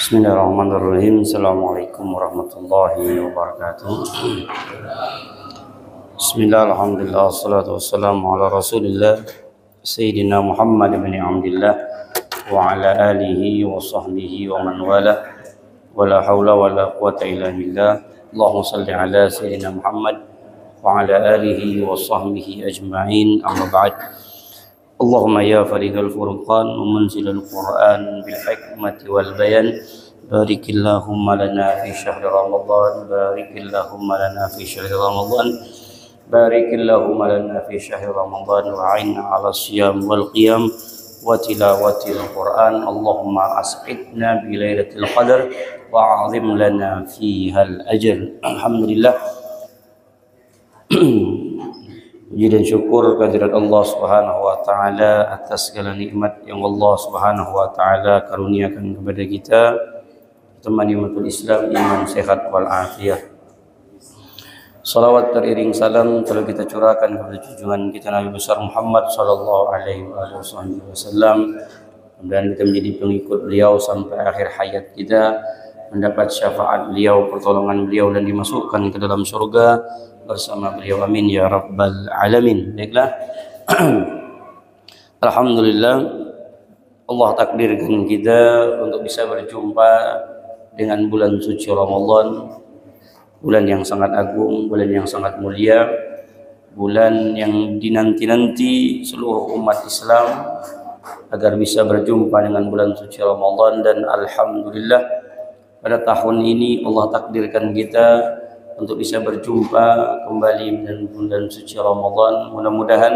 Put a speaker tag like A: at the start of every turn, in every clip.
A: Bismillahirrahmanirrahim. Assalamualaikum warahmatullahi wabarakatuh. Bismillah, alhamdulillah, salatu wassalamu ala rasulillah Sayyidina Muhammad bin Abdillah wa ala alihi wa sahbihi wa man wala wa la hawla wa la quwata illa billah. Allahumma salli ala Sayyidina Muhammad wa ala alihi wa sahbihi ajma'in, amma ba'd. Allahumma ya faridul furqan wa munzilul Qur'an bil hikmati wal bayan, barikillahumma lana fi syahri Ramadan, barikillahumma lana fi syahri Ramadan, barikillahumma lana fi syahri Ramadan wa a'inna 'ala siyam wal qiyam wa tilawatil Qur'an. Allahumma asqitna bi lailatul qadar wa 'azim lana fiha al ajr. Alhamdulillah. Puji dan syukur kehadirat Allah Subhanahu wa taala atas segala nikmat yang Allah Subhanahu wa taala karuniakan kepada kita, teman nikmatul Islam, iman, sehat wal afiyah. Salawat teriring salam telah kita curahkan kepada junjungan kita Nabi besar Muhammad sallallahu alaihi wasallam, dan kita menjadi pengikut beliau sampai akhir hayat kita, mendapat syafaat beliau, pertolongan beliau, dan dimasukkan ke dalam surga bersama beliau, amin ya rabbal alamin. Baiklah. Alhamdulillah, Allah takdirkan kita untuk bisa berjumpa dengan bulan suci Ramadan, bulan yang sangat agung, bulan yang sangat mulia, bulan yang dinanti-nanti seluruh umat Islam agar bisa berjumpa dengan bulan suci Ramadan. Dan alhamdulillah, pada tahun ini Allah takdirkan kita untuk bisa berjumpa kembali dengan bulan suci Ramadan. Mudah-mudahan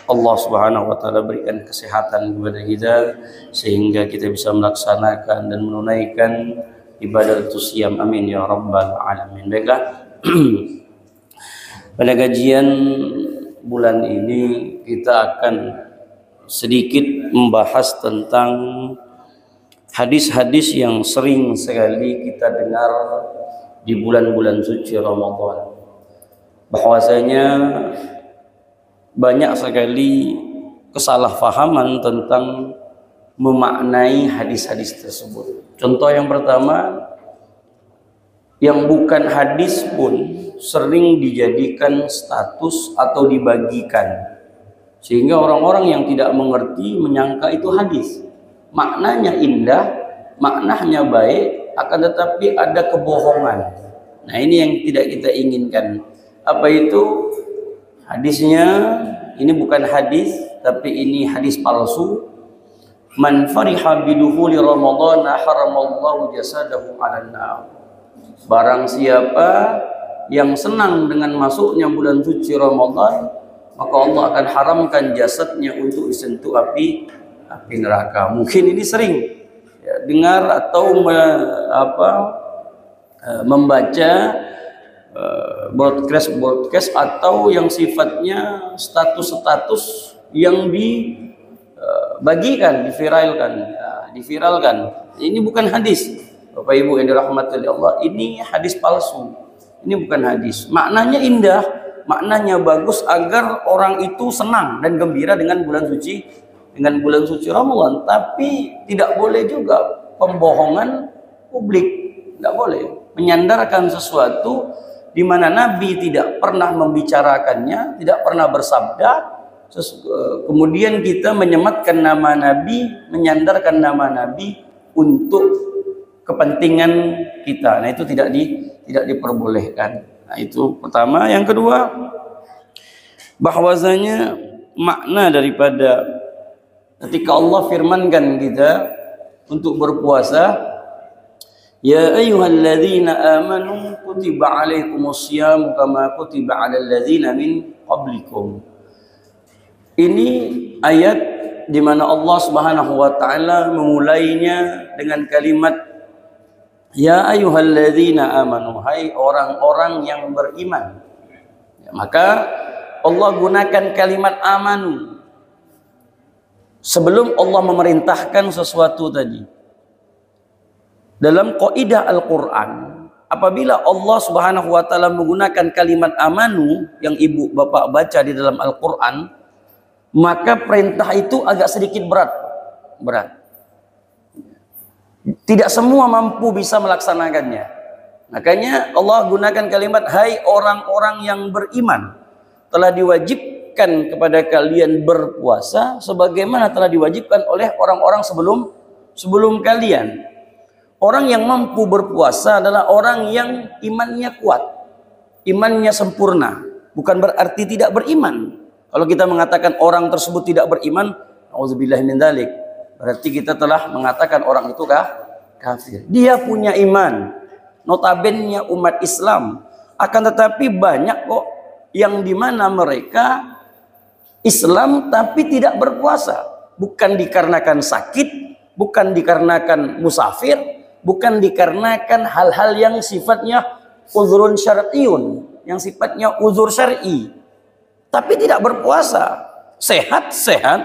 A: Allah Subhanahu wa taala berikan kesehatan kepada kita sehingga kita bisa melaksanakan dan menunaikan ibadah siyam, amin ya rabbal alamin. Baiklah. Pada kajian bulan ini kita akan sedikit membahas tentang hadis-hadis yang sering sekali kita dengar di bulan-bulan suci Ramadan, bahwasanya banyak sekali kesalahpahaman tentang memaknai hadis-hadis tersebut. Contoh yang pertama, yang bukan hadis pun sering dijadikan status atau dibagikan, sehingga orang-orang yang tidak mengerti menyangka itu hadis. Maknanya indah, maknanya baik, akan tetapi ada kebohongan. Nah, ini yang tidak kita inginkan. Apa itu? Hadisnya ini bukan hadis, tapi ini hadis palsu. Man fariha bidukhuli Ramadan haramallahu jasadahu 'alan nar. Barang siapa yang senang dengan masuknya bulan suci Ramadan, maka Allah akan haramkan jasadnya untuk disentuh api neraka. Mungkin ini sering ya, dengar atau membaca broadcast atau yang sifatnya status-status yang dibagikan, diviralkan. Ini bukan hadis, Bapak Ibu yang dirahmati oleh Allah. Ini hadis palsu. Ini bukan hadis. Maknanya indah, maknanya bagus agar orang itu senang dan gembira dengan bulan suci Ramadan. Tapi tidak boleh juga pembohongan publik, tidak boleh menyandarkan sesuatu di mana Nabi tidak pernah membicarakannya, tidak pernah bersabda, kemudian kita menyematkan nama Nabi, menyandarkan nama Nabi untuk kepentingan kita. Nah, itu tidak diperbolehkan. Nah, itu pertama. Yang kedua, bahwasanya makna daripada ketika Allah firmankan kita untuk berpuasa, ya ayyuhalladzina amanu kutiba alaikumusiyam kama kutiba alal ladzina min qablikum. Ini ayat di mana Allah Subhanahu wa taala memulainya dengan kalimat ya ayyuhalladzina amanu, hai orang-orang yang beriman. Ya, maka Allah gunakan kalimat amanu sebelum Allah memerintahkan sesuatu tadi. Dalam kaidah Al-Quran, apabila Allah Subhanahu wa taala menggunakan kalimat amanu yang ibu bapak baca di dalam Al-Quran, maka perintah itu agak sedikit berat. Tidak semua mampu bisa melaksanakannya. Makanya Allah gunakan kalimat, hai orang-orang yang beriman, telah diwajibkan kepada kalian berpuasa sebagaimana telah diwajibkan oleh orang-orang sebelum kalian. Orang yang mampu berpuasa adalah orang yang imannya kuat, imannya sempurna. Bukan berarti tidak beriman. Kalau kita mengatakan orang tersebut tidak beriman, auzubillahi min dzalik, berarti kita telah mengatakan orang itu kafir. Dia punya iman, notabene umat Islam, akan tetapi banyak kok yang dimana mereka Islam tapi tidak berpuasa, bukan dikarenakan sakit, bukan dikarenakan musafir, bukan dikarenakan hal-hal yang sifatnya uzrun syar'iyun, yang sifatnya uzur syar'i, tapi tidak berpuasa. Sehat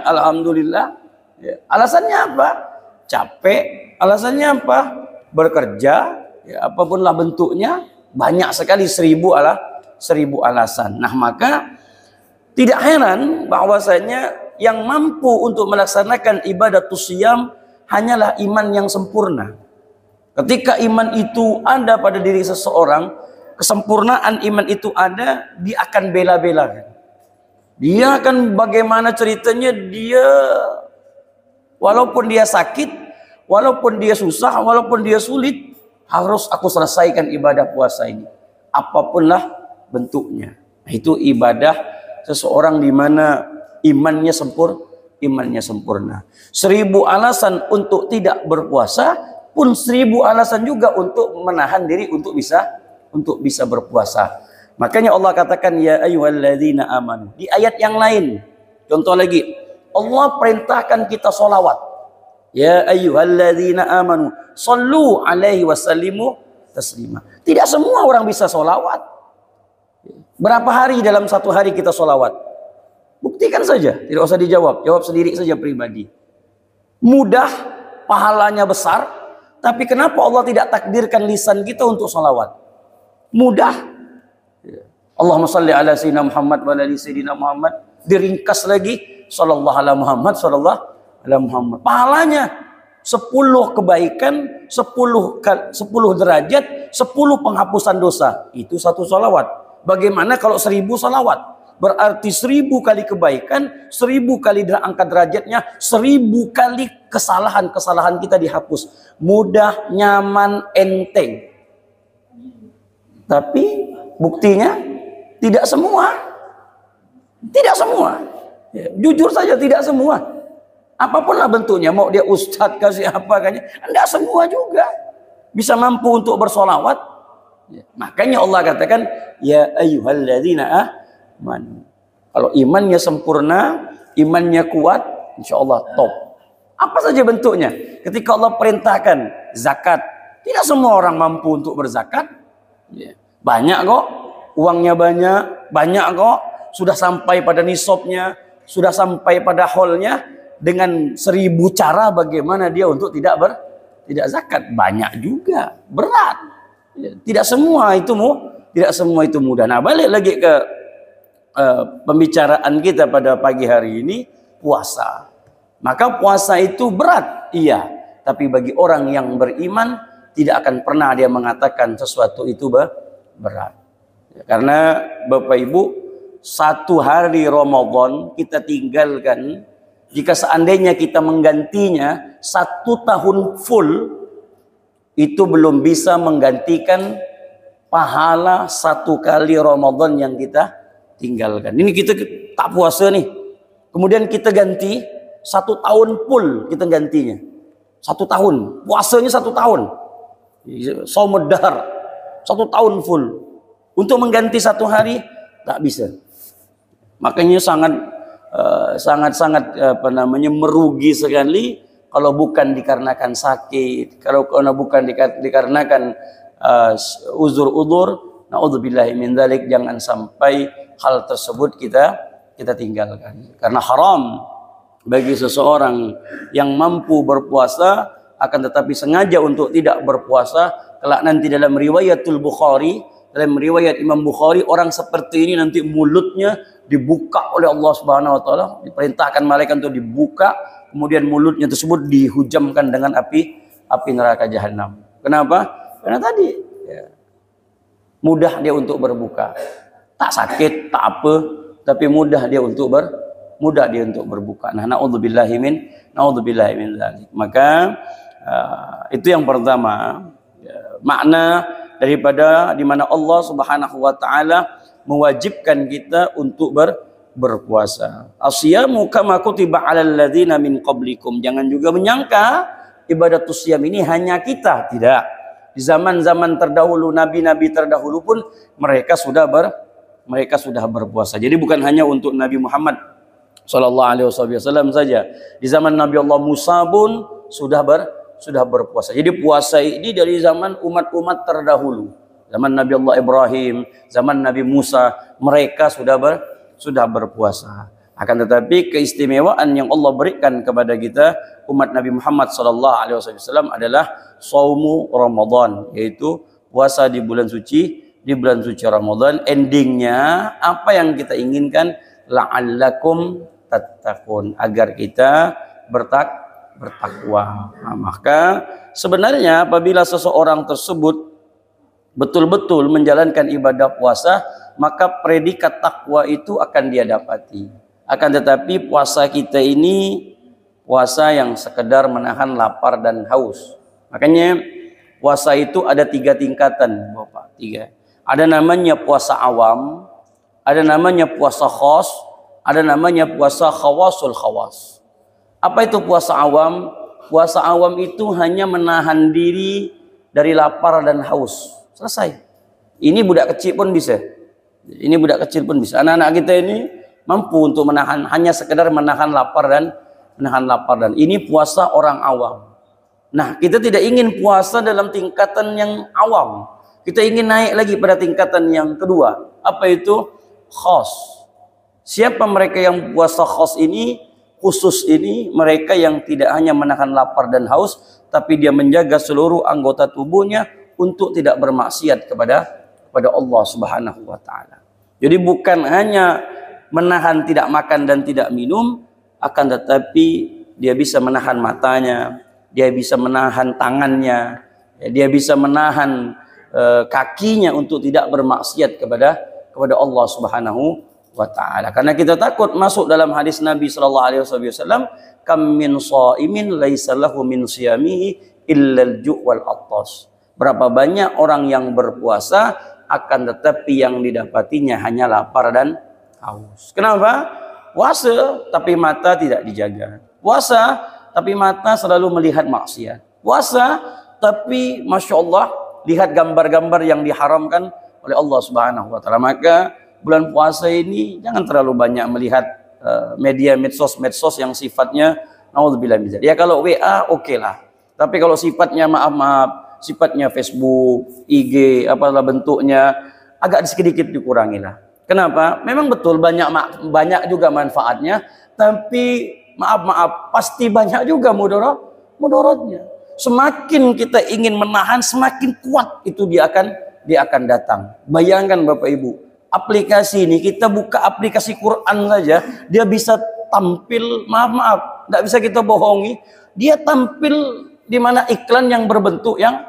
A: alhamdulillah. Ya. Alasannya apa? Capek. Alasannya apa? Bekerja, ya, apapun lah bentuknya, banyak sekali seribu alasan. Nah, maka tidak heran bahwasanya yang mampu untuk melaksanakan ibadatus syiyam hanyalah iman yang sempurna. Ketika iman itu ada pada diri seseorang, kesempurnaan iman itu ada, dia akan bela-belakan. Dia akan bagaimana ceritanya, dia walaupun dia sakit, walaupun dia susah, walaupun dia sulit, harus aku selesaikan ibadah puasa ini, apapunlah bentuknya. Itu ibadah seseorang di mana imannya sempurna. 1000 alasan untuk tidak berpuasa pun 1000 alasan juga untuk menahan diri untuk bisa berpuasa. Makanya Allah katakan ya ayyuhalladzina amanu. Di ayat yang lain, contoh lagi, Allah perintahkan kita sholawat. Ya ayyuhalladzina amanu sallu alaihi wasallimu taslima. Tidak semua orang bisa sholawat. Berapa hari dalam satu hari kita sholawat? Buktikan saja, tidak usah dijawab, jawab sendiri saja pribadi. Mudah, pahalanya besar, tapi kenapa Allah tidak takdirkan lisan kita untuk sholawat? Mudah. Allahumma salli ala sayyidina Muhammad wa ala sayyidina Muhammad. Diringkas lagi sallallahu ala Muhammad sallallahu ala Muhammad. Pahalanya 10 kebaikan, 10 derajat, 10 penghapusan dosa. Itu satu sholawat. Bagaimana kalau 1000 sholawat? Berarti 1000 kali kebaikan, 1000 kali angkat derajatnya, 1000 kali kesalahan kita dihapus. Mudah, nyaman, enteng. Tapi buktinya tidak semua. Tidak semua. Ya, jujur saja tidak semua. Apapunlah bentuknya, mau dia ustadz kasih apa kayaknya, enggak semua juga bisa mampu untuk bersolawat. Ya, makanya Allah katakan ya ayyuhalladzina amanu. Kalau imannya sempurna, imannya kuat, insya Allah top. Apa saja bentuknya? Ketika Allah perintahkan zakat, tidak semua orang mampu untuk berzakat. Ya, banyak kok, uangnya banyak kok, sudah sampai pada nisabnya, sudah sampai pada holnya, dengan 1000 cara bagaimana dia untuk tidak zakat. Banyak juga, berat. Ya, tidak semua itu mudah. Nah, balik lagi ke pembicaraan kita pada pagi hari ini, puasa. Maka puasa itu berat, iya. Tapi bagi orang yang beriman, tidak akan pernah dia mengatakan sesuatu itu berat. Ya, karena Bapak Ibu, 1 hari Ramadan kita tinggalkan, jika seandainya kita menggantinya 1 tahun full, itu belum bisa menggantikan pahala 1 kali Ramadan yang kita tinggalkan. Ini kita tak puasa nih, kemudian kita ganti 1 tahun full, kita gantinya 1 tahun, puasanya 1 tahun, saumedar 1 tahun full. Untuk mengganti 1 hari tak bisa. Makanya sangat merugi sekali kalau bukan dikarenakan sakit, kalau bukan dikarenakan uzur-uzur. Naudzubillahi min dzalik, jangan sampai hal tersebut kita tinggalkan. Karena haram bagi seseorang yang mampu berpuasa akan tetapi sengaja untuk tidak berpuasa, kelak nanti dalam riwayatul Bukhari, dalam riwayat Imam Bukhari, orang seperti ini nanti mulutnya dibuka oleh Allah Subhanahu wa taala, diperintahkan malaikat untuk dibuka, kemudian mulutnya tersebut dihujamkan dengan api api neraka jahanam. Kenapa? Karena tadi ya, mudah dia untuk berbuka. Tak sakit, tak apa, tapi mudah dia untuk berbuka. Nah, naudzubillahi min dzalik. Maka itu yang pertama, ya, makna daripada di mana Allah Subhanahu wa taala mewajibkan kita untuk berpuasa. Asyamu kama kutiba 'alal ladzina min qablikum. Jangan juga menyangka ibadatus syam ini hanya kita, tidak. Di zaman-zaman terdahulu, nabi-nabi terdahulu pun mereka sudah berpuasa. Jadi bukan hanya untuk Nabi Muhammad sallallahu alaihi wasallam saja. Di zaman Nabi Allah Musa pun sudah berpuasa. Jadi puasa ini dari zaman umat-umat terdahulu. Zaman Nabi Allah Ibrahim, zaman Nabi Musa, mereka sudah berpuasa. Akan tetapi keistimewaan yang Allah berikan kepada kita umat Nabi Muhammad sallallahu alaihi wasallam adalah shaumu Ramadan, yaitu puasa di bulan suci Ramadan. Endingnya apa yang kita inginkan? La'allakum tattaqun, agar kita bertakwa. Nah, maka sebenarnya apabila seseorang tersebut betul-betul menjalankan ibadah puasa, maka predikat takwa itu akan dia dapati. Akan tetapi puasa kita ini puasa yang sekedar menahan lapar dan haus. Makanya puasa itu ada 3 tingkatan, Bapak. 3. Ada namanya puasa awam, ada namanya puasa khos, ada namanya puasa khawasul khawas. Apa itu puasa awam? Puasa awam itu hanya menahan diri dari lapar dan haus. Selesai. Ini budak kecil pun bisa. Ini budak kecil pun bisa. Anak-anak kita ini mampu untuk menahan, hanya sekedar menahan lapar dan ini puasa orang awam. Nah, kita tidak ingin puasa dalam tingkatan yang awam. Kita ingin naik lagi pada tingkatan yang kedua. Apa itu? Khos. Siapa mereka yang puasa khos ini? Khusus ini mereka yang tidak hanya menahan lapar dan haus, tapi dia menjaga seluruh anggota tubuhnya untuk tidak bermaksiat kepada Allah Subhanahu wa taala. Jadi bukan hanya menahan tidak makan dan tidak minum, akan tetapi dia bisa menahan matanya, dia bisa menahan tangannya, dia bisa menahan kakinya untuk tidak bermaksiat kepada Allah Subhanahu wa taala. Karena kita takut masuk dalam hadis Nabi sallallahu alaihi wasallam, kam min shaimin laisa lahu min siyamihi illa al-ju' wal attas. Berapa banyak orang yang berpuasa akan tetapi yang didapatinya hanya lapar dan haus. Kenapa? Puasa tapi mata tidak dijaga. Puasa tapi mata selalu melihat maksiat. Puasa tapi Masya Allah lihat gambar-gambar yang diharamkan oleh Allah Subhanahu wa taala. Maka bulan puasa ini jangan terlalu banyak melihat media medsos yang sifatnya naudzubillah min dzalik. Ya kalau WA oke lah. Tapi kalau sifatnya maaf, sifatnya Facebook, IG, apalah bentuknya, agak sedikit dikurangilah. Kenapa? Memang betul banyak juga manfaatnya, tapi maaf pasti banyak juga mudaratnya. Semakin kita ingin menahan, semakin kuat itu dia akan datang. Bayangkan Bapak Ibu, aplikasi ini, kita buka aplikasi Quran saja, dia bisa tampil, maaf, tidak bisa kita bohongi, dia tampil di mana iklan yang berbentuk yang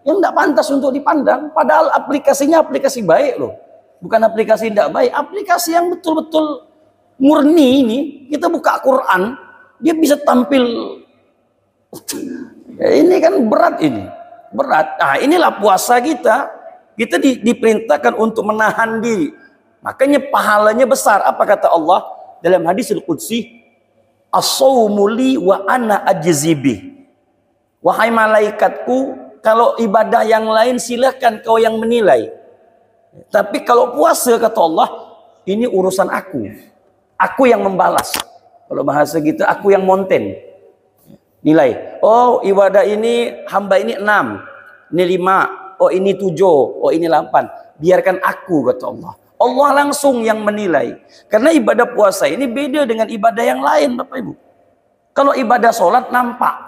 A: tidak pantas untuk dipandang, padahal aplikasinya aplikasi baik loh. Bukan aplikasi tidak baik, aplikasi yang betul-betul murni ini, kita buka Quran, dia bisa tampil. Ya, ini kan berat ini. Berat. Nah, inilah puasa kita. Kita diperintahkan untuk menahan diri. Makanya pahalanya besar. Apa kata Allah dalam hadis Al-Qudsi? As-shaumu li wa ana ajzibi. Wahai malaikatku, kalau ibadah yang lain silahkan kau yang menilai. Tapi kalau puasa kata Allah, ini urusan aku. Aku yang membalas. Kalau bahasa kita, aku yang monten. Nilai. Oh, ibadah ini, hamba ini 6. Ini 5. Oh, ini 7. Oh, ini 8. Biarkan aku, kata Allah. Allah langsung yang menilai. Karena ibadah puasa ini beda dengan ibadah yang lain, Bapak Ibu. Kalau ibadah sholat nampak.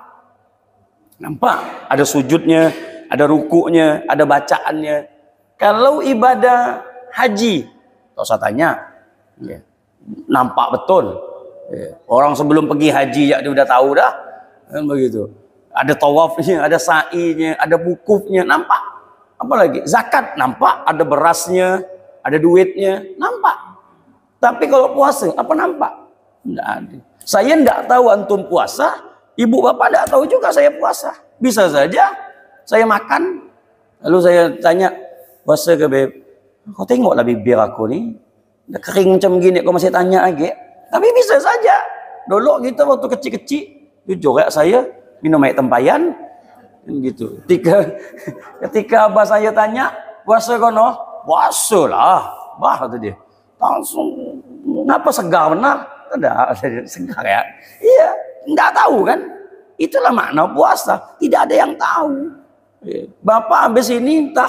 A: Nampak. Ada sujudnya, ada rukuknya, ada bacaannya. Kalau ibadah haji, tak usah tanya. Ya. Nampak betul. Ya. Orang sebelum pergi haji ya dia udah tahu dah. Kan begitu. ada tawafnya, ada sa'inya, ada wukufnya, nampak. Apalagi zakat nampak, ada berasnya, ada duitnya, nampak. Tapi kalau puasa apa nampak? Tidak ada. Saya tidak tahu antum puasa, ibu bapak tidak tahu juga saya puasa. Bisa saja saya makan, lalu saya tanya, puasa ke beb? Kau tengoklah bibir aku nih, udah kering macam gini, kau masih tanya lagi. Tapi bisa saja. Dulu kita waktu kecil-kecil, jujur ya saya minum air tempayan, gitu. Ketika abah saya tanya, puasa kono? Puasa lah, bah kata dia. Langsung, ngapa segar benar? Tidak, segar ya. Iya, tidak tahu kan? Itulah makna puasa. Tidak ada yang tahu. Bapak habis ini entah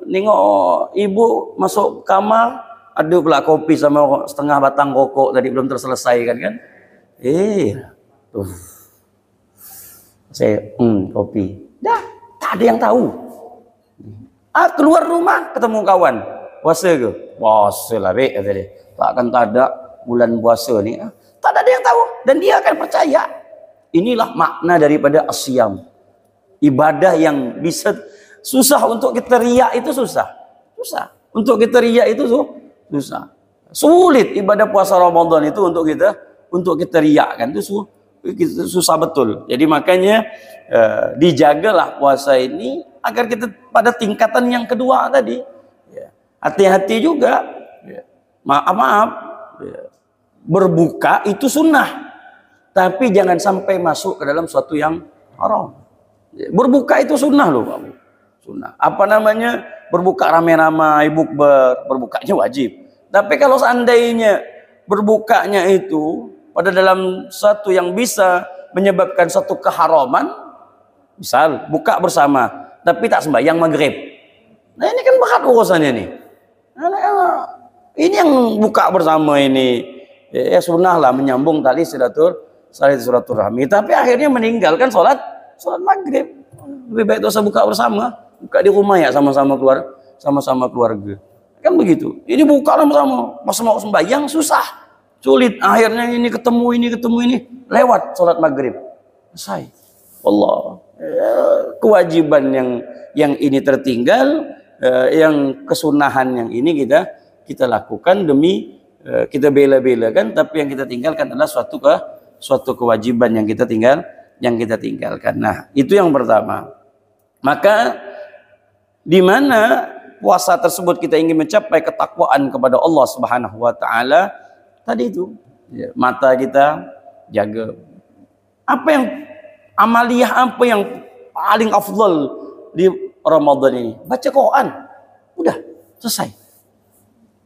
A: nengok ibu masuk kamar, ada pula kopi sama setengah batang rokok tadi belum terselesaikan kan? Tuh. Saya kopi. Dah, tak ada yang tahu. Keluar rumah ketemu kawan. Puasa ke? Puasa lah, Bek, kata dia. Takkan tak ada bulan puasa ni. Tak ada yang tahu. Dan dia akan percaya. Inilah makna daripada asyam. Ibadah yang bisa susah untuk kita riak itu susah. Susah. Untuk kita riak itu susah. Sulit ibadah puasa Ramadan itu untuk kita riakkan itu susah betul. Jadi makanya dijagalah puasa ini agar kita pada tingkatan yang kedua tadi. Hati-hati juga. Maaf. Berbuka itu sunnah. Tapi jangan sampai masuk ke dalam suatu yang haram. Berbuka itu sunnah loh, Pak. Sunnah. Apa namanya? Berbuka ramai-ramai, berbukanya wajib. Tapi kalau seandainya berbukanya itu pada dalam satu yang bisa menyebabkan satu keharaman, misal buka bersama tapi tak sembahyang maghrib. Nah ini kan berat urusannya nih. Ini yang buka bersama ini ya sunnah lah menyambung tali silaturahmi. Tapi akhirnya meninggalkan sholat maghrib. Lebih baik dosa buka bersama, buka di rumah ya sama-sama keluarga. Kan begitu. Ini buka sama-sama, pas mau sembahyang susah. Sulit, akhirnya ini ketemu ini lewat sholat maghrib selesai. Allah, kewajiban yang ini tertinggal, yang kesunahan yang ini kita lakukan demi kita bela-belakan, tapi yang kita tinggalkan adalah suatu kewajiban yang kita tinggalkan. Nah, itu yang pertama. Maka di mana puasa tersebut kita ingin mencapai ketakwaan kepada Allah Subhanahu wa taala, tadi itu mata kita jaga. Amaliyah apa yang paling afdal di Ramadan ini? Baca Quran. Udah, selesai.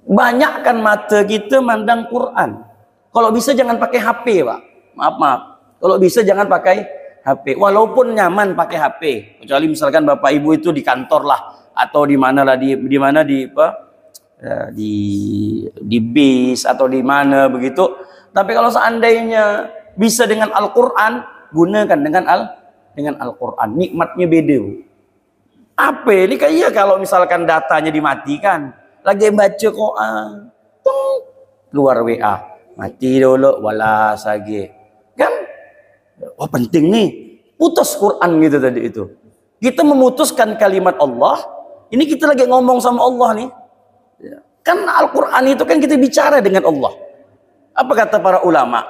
A: Banyakkan mata kita mandang Quran. Kalau bisa jangan pakai HP, Pak. Maaf. Kalau bisa jangan pakai HP. Walaupun nyaman pakai HP. Kecuali misalkan Bapak Ibu itu di kantor lah atau di mana lah di bis atau di mana begitu. Tapi kalau seandainya bisa dengan Al-Qur'an, gunakan dengan Al-Qur'an. Nikmatnya beda. Apa ini kayak kalau misalkan datanya dimatikan, lagi baca Quran, keluar WA, mati dulu walas lagi. Kan? Oh penting nih. Putus Quran gitu tadi itu. Kita memutuskan kalimat Allah, ini kita lagi ngomong sama Allah nih. Kan Al-Quran itu kan kita bicara dengan Allah. Apa kata para ulama?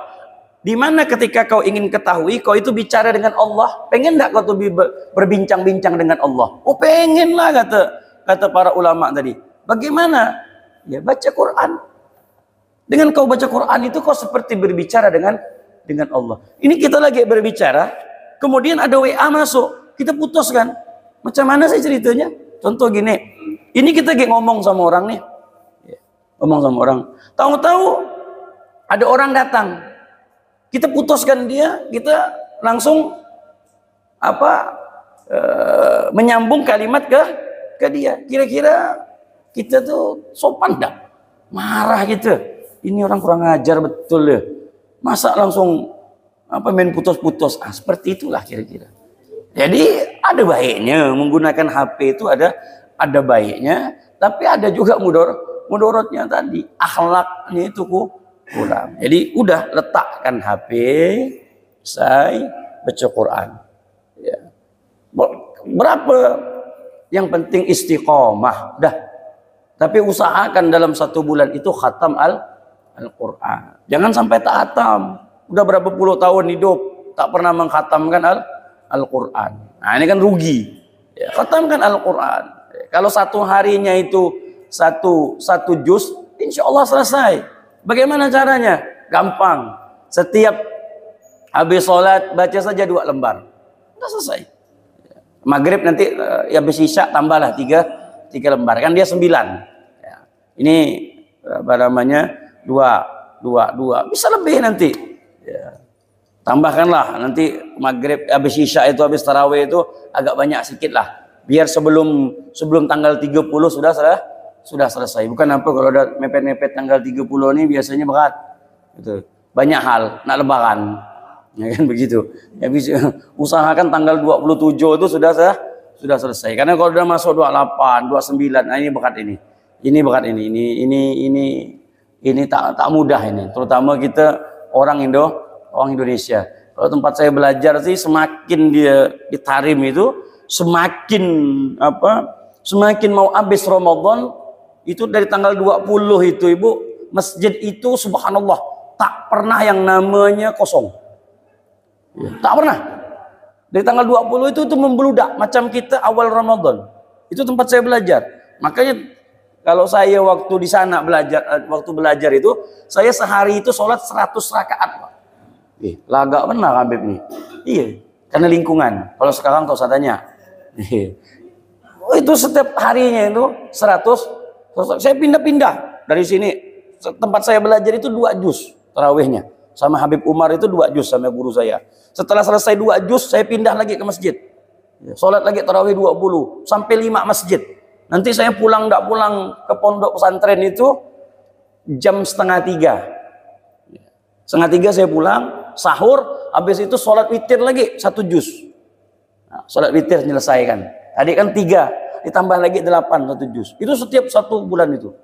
A: Di mana ketika kau ingin ketahui, kau itu bicara dengan Allah. Pengen enggak kau tuh berbincang-bincang dengan Allah? Oh pengen lah kata para ulama tadi. Bagaimana? Ya baca Quran. Dengan kau baca Quran itu kau seperti berbicara dengan Allah. Ini kita lagi berbicara, kemudian ada WA masuk, kita putuskan. Macam mana sih ceritanya? Contoh gini, ini kita lagi ngomong sama orang nih. Ngomong sama orang. Tahu-tahu ada orang datang. Kita putuskan dia, kita langsung menyambung kalimat ke dia. Kira-kira kita tuh sopan enggak? Marah gitu. Ini orang kurang ajar betul ya. Masa langsung main putus-putus. Seperti itulah kira-kira. Jadi ada baiknya menggunakan HP itu ada baiknya, tapi ada juga mudorotnya tadi. Akhlaknya itu kurang. Jadi udah letakkan HP, saya baca Quran. Berapa? Yang penting istiqomah. Dah. Tapi usahakan dalam 1 bulan itu khatam Al-Quran. Jangan sampai tak khatam. Udah berapa puluh tahun hidup tak pernah mengkhatamkan Al-Quran. Nah ini kan rugi. Ya, khatamkan Al-Quran. Kalau 1 harinya itu satu juz, insya Allah selesai. Bagaimana caranya? Gampang. Setiap habis sholat baca saja 2 lembar. Udah selesai. Maghrib nanti habis isya tambahlah 3 lembar. Kan dia 9. Ya. Ini apa namanya? 2. Bisa lebih nanti. Ya. Tambahkanlah nanti maghrib habis isya itu, habis tarawih itu agak banyak sedikit lah. Biar sebelum tanggal 30 sudah selesai. Bukan apa kalau udah mepet-mepet tanggal 30 ini biasanya berat. Gitu. Banyak hal nak lebaran. Ya kan begitu. Ya, usahakan tanggal 27 itu sudah selesai. Karena kalau udah masuk 28, 29, nah ini berat ini. Ini berat ini. Ini tak mudah ini. Terutama kita orang Indonesia. Kalau tempat saya belajar sih semakin dia ditarim itu semakin mau habis Ramadan itu dari tanggal 20 itu Ibu, masjid itu subhanallah tak pernah yang namanya kosong. Ya, tak pernah. Dari tanggal 20 itu membeludak macam kita awal Ramadan. Itu tempat saya belajar. Makanya kalau saya waktu di sana belajar itu, saya sehari itu sholat 100 rakaat. Lagak benar Habib nih. Iya, karena lingkungan. Kalau sekarang tahu saya tanya. Itu setiap harinya itu 100. Saya pindah-pindah dari sini. Tempat saya belajar itu 2 juz tarawihnya. Sama Habib Umar itu 2 juz sama guru saya. Setelah selesai 2 juz, saya pindah lagi ke masjid. Sholat lagi tarawih 20 sampai 5 masjid. Nanti saya pulang ke pondok pesantren itu jam 2:30. 2:30 saya pulang, sahur, habis itu sholat witir lagi 1 juz. Nah, sholat witir menyelesaikan. Tadi kan 3, ditambah lagi 8 1 juz. Itu setiap 1 bulan itu.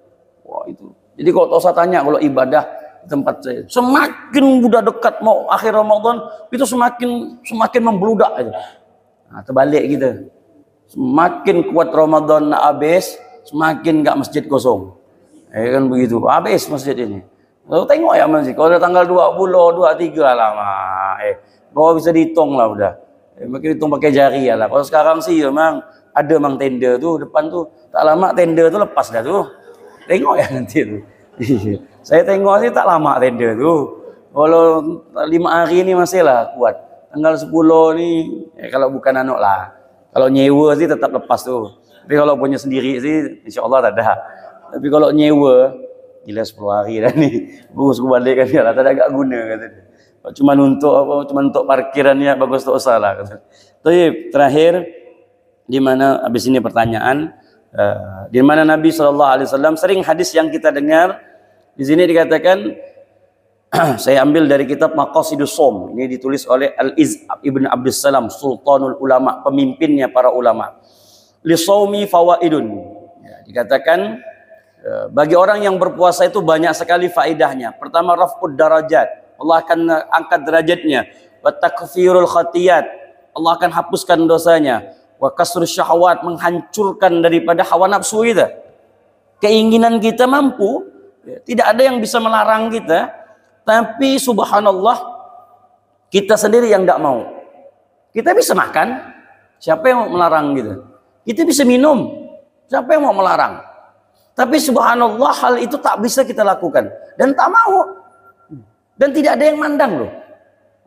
A: Wah itu. Jadi kalau saya tanya kalau ibadah di tempat saya, semakin udah dekat mau akhir Ramadan itu semakin membludak itu. Nah, terbalik gitu. Semakin kuat Ramadan habis, semakin enggak masjid kosong. Kan begitu. Habis masjid ini. Lalu tengok ya masjid. Kalau ada tanggal 20, 23 lama. Kau bisa dihitung lah udah. Makin hitung pakai jari ya lah. Kalau sekarang sih memang ada mang tenda tuh depan tuh. Tak lama tenda tuh lepas dah tuh. Tengok ya nanti tuh. Saya tengok sih tak lama tenda tuh. Kalau 5 hari ini masih lah kuat. Tanggal 10 nih kalau bukan anak lah. Kalau nyewa sih tetap lepas tuh. Tapi kalau punya sendiri sih insya Allah tak ada. Tapi kalau nyewa gila 10 hari dah ni. Bagus aku balik kan lah, tak ada agak guna kata dia. Cuma untuk parkirannya bagus tak usah lah kata. Tapi terakhir di mana habis ini pertanyaan di mana Nabi SAW sering hadis yang kita dengar di sini dikatakan saya ambil dari kitab Maqasidus Shaum. Ini ditulis oleh Al-Izz Ibn Abdus Salam, Sultanul Ulama, pemimpinnya para ulama. Li shaumi fawaidun. Ya, dikatakan bagi orang yang berpuasa itu banyak sekali faedahnya. Pertama, raf'ud darajat. Allah akan angkat derajatnya. Wa takfirul khatiyat. Allah akan hapuskan dosanya. Wa kasrul syahwat, menghancurkan daripada hawa nafsu kita. Keinginan kita mampu, tidak ada yang bisa melarang kita, tapi subhanallah kita sendiri yang tidak mau. Kita bisa makan, siapa yang mau melarang kita? Kita bisa minum, siapa yang mau melarang? Tapi subhanallah hal itu tak bisa kita lakukan dan tak mau. Dan tidak ada yang mandang loh.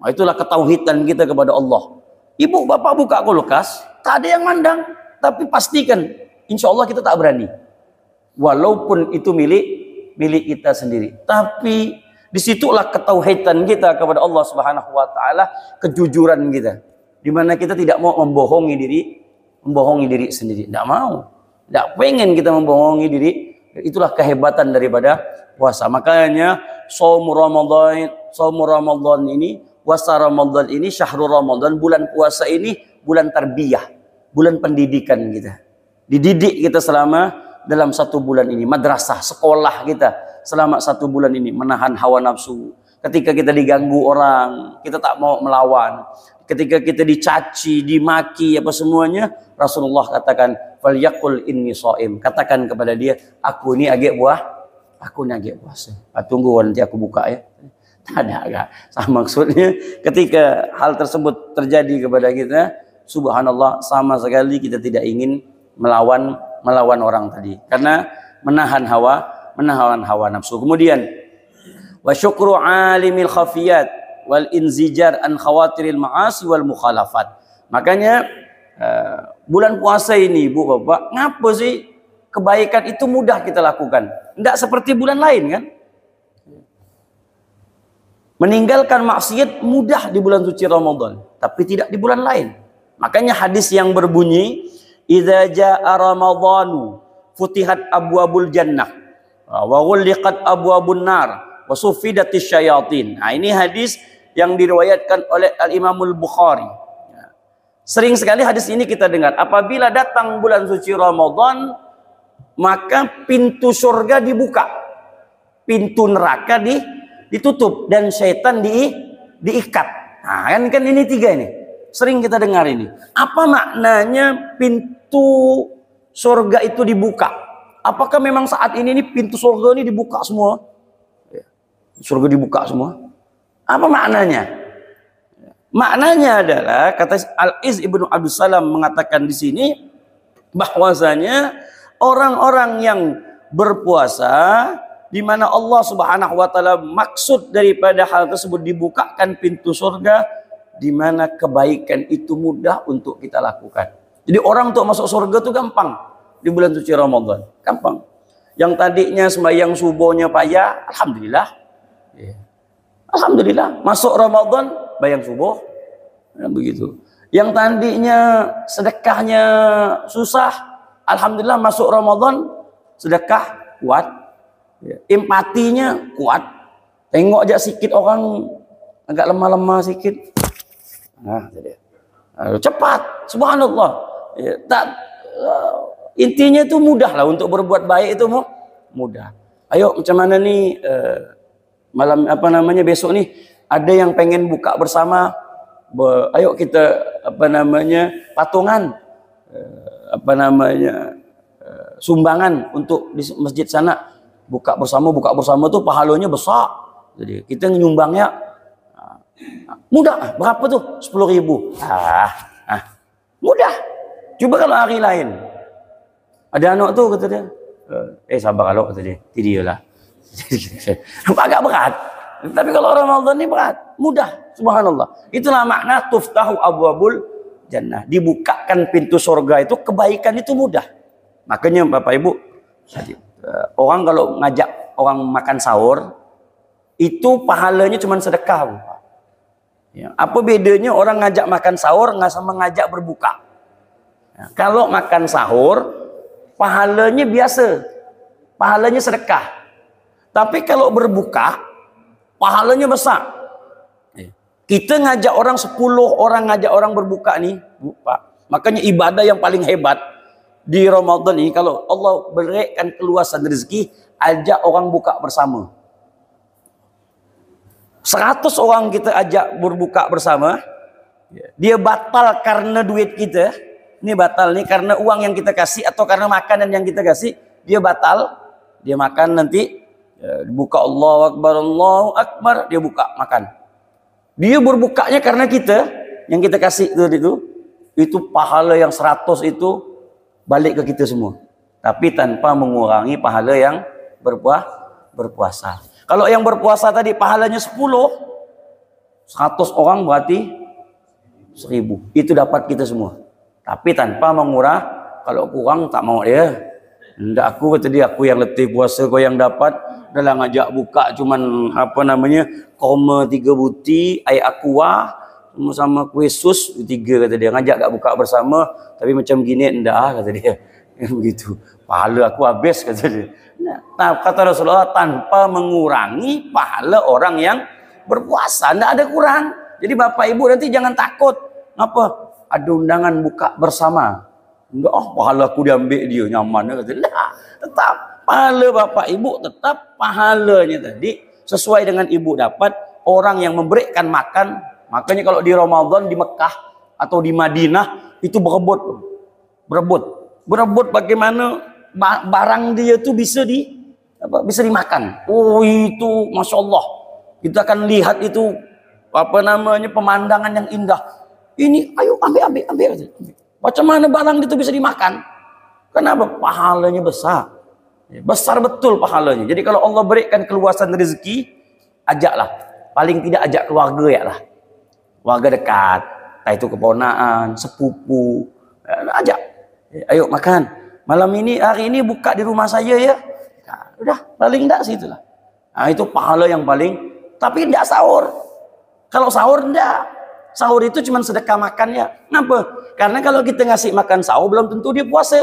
A: Nah, itulah ketauhidan kita kepada Allah. Ibu bapak buka kulkas, tak ada yang mandang, tapi pastikan insya Allah kita tak berani. Walaupun itu milik kita sendiri. Tapi disitulah ketauhidan kita kepada Allah Subhanahu wa taala, kejujuran kita. Di mana kita tidak mau membohongi diri sendiri. Tidak mau. Tidak pengen kita membohongi diri. Itulah kehebatan daripada puasa. Makanya shaum Ramadan ini, puasa Ramadan ini, syahrul Ramadan, bulan puasa ini bulan tarbiyah, bulan pendidikan kita. Dididik kita selama dalam 1 bulan ini, madrasah, sekolah kita selama 1 bulan ini, menahan hawa nafsu, Ketika kita diganggu orang, kita tak mau melawan. Ketika kita dicaci, dimaki, apa semuanya, Rasulullah katakan, "Falyaqul inni shaim." Katakan kepada dia, aku ni agak puasa. Tunggu nanti aku buka ya. Tak ada agak. Sama maksudnya, ketika hal tersebut terjadi kepada kita, subhanallah, sama sekali kita tidak ingin melawan orang tadi. Karena menahan hawa nafsu. Kemudian, wa syukru alimil khafiyat wal inzijar an khawatiril ma'asi wal mukhalafat. Makanya bulan puasa ini, Bu Bapak, ngapa sih kebaikan itu mudah kita lakukan? Tidak seperti bulan lain kan? Meninggalkan maksiat mudah di bulan suci Ramadan, tapi tidak di bulan lain. Makanya hadis yang berbunyi, "Idza jaa Ramadhanu futihat abwabul jannah wa ghulliqat abwabun nar wa suffidatis syayatin." Nah, ini hadis yang diriwayatkan oleh Al-Imamul Bukhari. Sering sekali hadis ini kita dengar. Apabila datang bulan suci Ramadan, maka pintu surga dibuka, pintu neraka ditutup, dan syaitan diikat. Nah, kan ini tiga ini. Sering kita dengar ini. Apa maknanya pintu surga itu dibuka? Apakah memang saat ini pintu surga ini dibuka semua? Surga dibuka semua? Apa maknanya? Maknanya adalah, kata Al-Iz Ibnu Abdus Salam mengatakan di sini, bahwasanya orang-orang yang berpuasa, di mana Allah Subhanahu wa taala maksud daripada hal tersebut dibukakan pintu surga, di mana kebaikan itu mudah untuk kita lakukan. Jadi orang untuk masuk surga itu gampang di bulan suci Ramadan, gampang. Yang tadinya sembahyang subuhnya payah, alhamdulillah. Alhamdulillah, masuk Ramadan bayang subuh. Nah, begitu. Yang tadinya sedekahnya susah, alhamdulillah masuk Ramadan sedekah kuat. Empatinya kuat. Tengok aja sedikit orang agak lemah-lemah sedikit. Nah, cepat, subhanallah. Intinya itu mudah lah untuk berbuat baik, itu mudah. Ayo, macam mana nih malam besok nih ada yang pengen buka bersama, ayo kita patungan sumbangan untuk di masjid sana, buka bersama tuh pahalanya besar. Jadi kita nyumbangnya mudah. Berapa tuh? 10.000. Mudah. Coba kalau hari lain ada anak tuh, kata dia, sabar kalau, kata dia, tidaklah. Agak berat. Tapi kalau Ramadan ini berat, mudah, subhanallah. Itulah makna tuftahu abwabul jannah. Dibukakan pintu surga itu, kebaikan itu mudah. Makanya Bapak Ibu, orang kalau ngajak orang makan sahur, itu pahalanya cuma sedekah. Ya, apa bedanya orang ngajak makan sahur nggak sama ngajak berbuka? Ya, kalau makan sahur, pahalanya biasa, pahalanya sedekah. Tapi kalau berbuka, pahalanya besar. Kita ngajak orang 10 orang, ngajak orang berbuka nih, Pak. Makanya ibadah yang paling hebat di Ramadan ini, kalau Allah berikan keluasan rezeki, ajak orang buka bersama. 100 orang kita ajak berbuka bersama, dia batal karena duit kita. Ini batal nih karena uang yang kita kasih atau karena makanan yang kita kasih, dia batal. Dia makan nanti, buka Allahu Akbar, dia buka makan. Dia berbukanya karena kita, yang kita kasih itu pahala yang 100 itu balik ke kita semua. Tapi tanpa mengurangi pahala yang berpuasa. Kalau yang berpuasa tadi pahalanya 10, 100 orang berarti 1000. Itu dapat kita semua. Tapi tanpa mengurang, kalau kurang tak mau dia. Ndak, aku kata dia, aku yang letih puasa, kau yang dapat. Dalam ngajak buka cuman 3 buti, air aqua sama kue sus 3, kata dia. Ngajak gak buka bersama, tapi macam gini ndak, kata dia. Begitu. Pahala aku habis, kata dia. Nah, kata Rasulullah, tanpa mengurangi pahala orang yang berpuasa, ndak ada kurang. Jadi Bapak Ibu nanti jangan takut. Apa? Ada undangan buka bersama. Enggak, pahala aku diambil dia, nyaman, kata dia. Nah, tetap pahala Bapak Ibu, tetap pahalanya tadi sesuai dengan Ibu dapat, orang yang memberikan makan. Makanya kalau di Ramadan di Mekah atau di Madinah itu berebut bagaimana barang dia tuh bisa dimakan. Oh itu Masya Allah, kita akan lihat itu pemandangan yang indah. Ini ayo ambil. Macam mana barang itu bisa dimakan? Kenapa? Pahalanya besar betul pahalanya. Jadi kalau Allah berikan keluasan rezeki, ajaklah, paling tidak ajak keluarga ya lah, keluarga dekat, entah itu keponakan, sepupu, ajak, ayo makan malam ini, hari ini buka di rumah saya ya. Nah, udah paling tidak situ lah. Nah, itu pahala yang paling, tapi tidak sahur. Kalau sahur tidak, sahur itu cuma sedekah makan ya. Kenapa? Karena kalau kita ngasih makan sahur belum tentu dia puasa,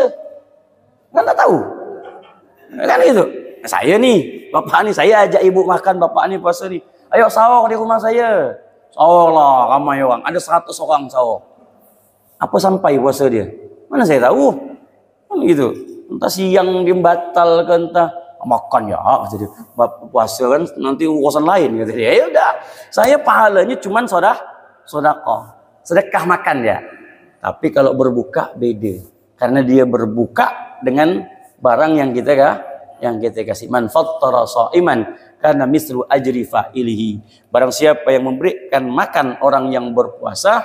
A: kan tak tahu. Kan gitu. Saya nih, bapak nih, saya ajak ibu makan, bapak nih puasa nih. Ayo sahur di rumah saya. Sahur lah, ramai orang. Ada 100 orang sahur. Apa sampai puasa dia? Mana saya tahu. Kan gitu. Entah siang dia batal ke entah makan ya. Jadi puasa kan nanti urusan lain. Gitu. Ya udah. Saya pahalanya cuman sedekah. Sedekah makan ya. Tapi kalau berbuka beda. Karena dia berbuka dengan barang yang kita kasih. Man fattara shaiman karena mislu ajri fa'ilihi. Barang siapa yang memberikan makan orang yang berpuasa,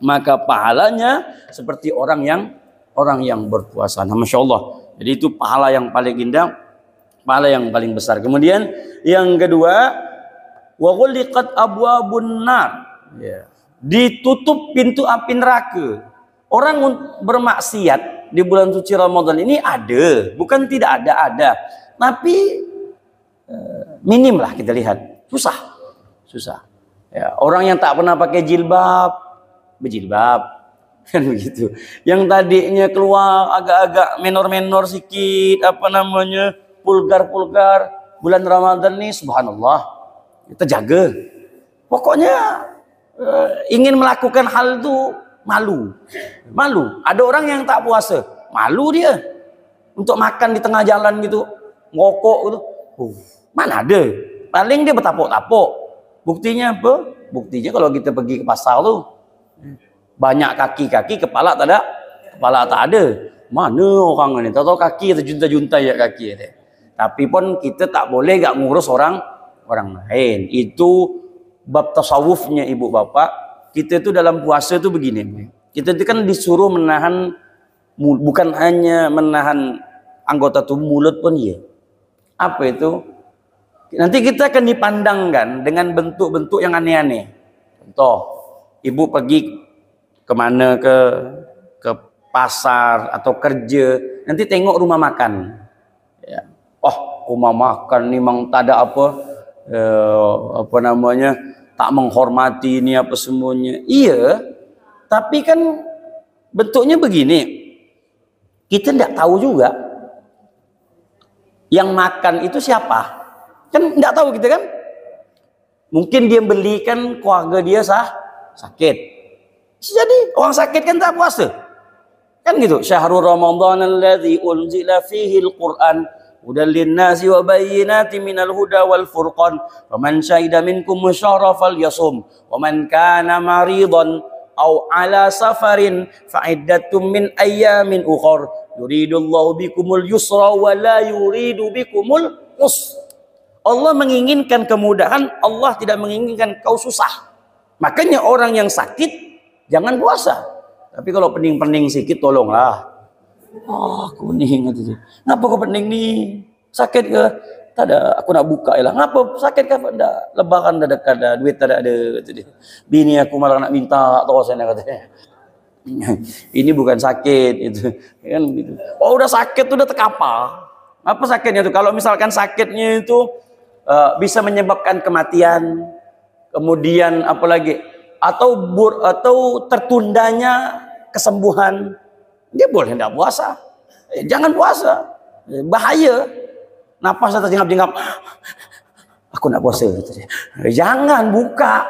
A: maka pahalanya seperti orang yang berpuasa. Nah, Masya Allah. Jadi itu pahala yang paling indah, pahala yang paling besar. Kemudian yang kedua, wa ghuliqat abwabun nar. Ya. Ditutup pintu api neraka. Orang bermaksiat di bulan suci Ramadan ini ada, bukan tidak ada. Tapi minim lah kita lihat, susah. Ya, orang yang tak pernah pakai jilbab, berjilbab, kan begitu. Yang tadinya keluar agak-agak menor sedikit, vulgar, bulan Ramadan nih, subhanallah, kita jaga. Pokoknya ingin melakukan hal itu malu. Ada orang yang tak puasa, malu dia untuk makan di tengah jalan gitu, ngokok gitu. Mana ada? Paling dia bertapuk-tapuk. Buktinya apa? Buktinya kalau kita pergi ke pasar tuh banyak kaki, kepala tak ada. Mana orang ini? Tahu kaki terjunta-junta ya kaki dia. Tapi pun kita tak boleh gak ngurus orang lain. Itu bab tasawufnya ibu bapak. Kita itu dalam puasa itu begini. Kita itu kan disuruh menahan, bukan hanya menahan anggota tubuh, mulut pun iya. Apa itu? Nanti kita akan dipandangkan dengan bentuk-bentuk yang aneh-aneh. Contoh, ibu pergi kemana, ke pasar atau kerja, nanti tengok rumah makan. Ya. Oh, rumah makan memang tak ada tak menghormati ini apa semuanya. Iya, tapi kan bentuknya begini. Kita tidak tahu juga yang makan itu siapa. Kan tidak tahu kita kan. Mungkin dia belikan keluarga dia sakit. Jadi orang sakit kan tak puasa. Kan gitu. Syahrul Ramadan alladzi unzila fihi al-Qur'an hudal linnasi wa bayyinatin minal huda wal furqan faman syahida minkum syahra falyasum wa man kana maridan aw ala safarin fa iddatum min ayyamin ukhra yuridullahu bikumul yusra wa la yuridu bikumul usra. Allah menginginkan kemudahan, Allah tidak menginginkan kau susah. Makanya orang yang sakit jangan puasa. Tapi kalau pening-pening sedikit tolonglah. Aku pening gitu. Ngapa kau pening nih? Sakit ke? Tak ada, aku nak buka ya lah. Ngapa sakit ke? Dah lebaran dah dekat dah, duit tak ada kata dia. Bini aku malah nak minta terus katanya. Ini bukan sakit itu. Kan gitu. Oh, udah sakit tuh udah terkapar. Apa sakitnya itu? Kalau misalkan sakitnya itu bisa menyebabkan kematian, kemudian apalagi atau tertundanya kesembuhan, dia boleh tidak puasa. Jangan puasa, bahaya. Napas terjengap-jengap, aku nak puasa. Jangan buka.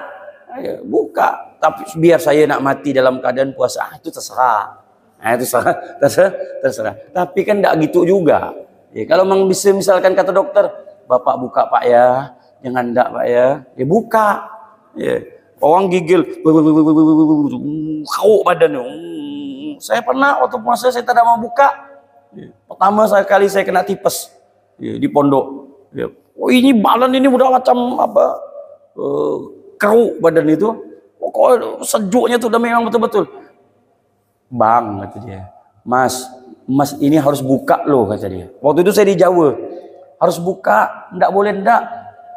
A: Tapi biar saya nak mati dalam keadaan puasa, itu terserah. Itu terserah. Tapi kan tidak gitu juga. Ya, kalau memang bisa misalkan kata dokter, Bapak buka Pak ya, Jangan ndak Pak ya. Ya buka. Ya. Orang gigil, kau badannya. Saya pernah waktu puasa saya tidak mau buka. Ya. Pertama kali saya kena tipes ya, di pondok. Ya. Oh ini badan ini udah macam apa? Keruk badan itu. Oh, kok sejuknya tuh udah memang betul-betul. Bang kata dia, Mas ini harus buka loh kata dia. Waktu itu saya di Jawa, harus buka, ndak boleh ndak.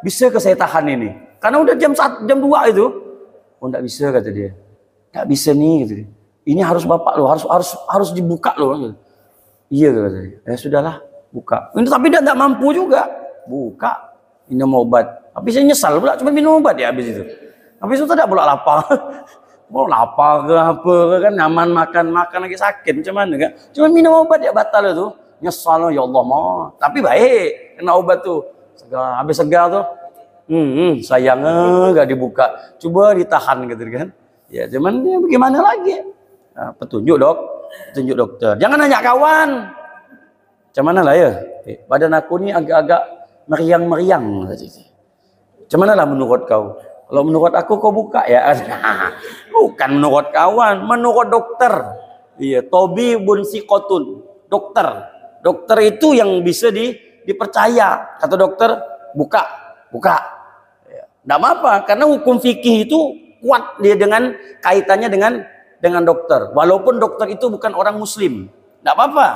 A: Bisa ke saya tahan ini? Karena udah jam 2 itu. Oh ndak bisa kata dia. Ndak bisa nih kata dia. Ini harus bapak loh, harus dibuka loh. Iya kata dia. Ya sudahlah, buka. Ini tapi dia ndak mampu juga. Buka, minum obat. Tapi saya nyesal pula cuma minum obat ya habis itu. Habis itu tidak pula lapar. Mau lapar ke apa kan, nyaman makan lagi sakit macam mana kan. Cuma minum obat ya batal itu. Nyesal ya Allah mau. Tapi baik kena obat tuh. Segar, habis segar tuh. Sayangnya gak dibuka. Coba ditahan gitu kan. Ya cuman ya bagaimana lagi. Nah, petunjuk dokter. Jangan nanya kawan. Macam mana lah ya? Badan aku ni agak-agak meriang-meriang. Macam mana lah menurut kau? Kalau menurut aku kau buka ya. Bukan menurut kawan, menurut dokter. Iya, Tobibun Siqotun. Dokter itu yang bisa dipercaya. Kata dokter, buka. Ya. Nggak apa-apa, karena hukum fikih itu kuat dia dengan kaitannya dengan dokter. Walaupun dokter itu bukan orang muslim. Nggak apa-apa.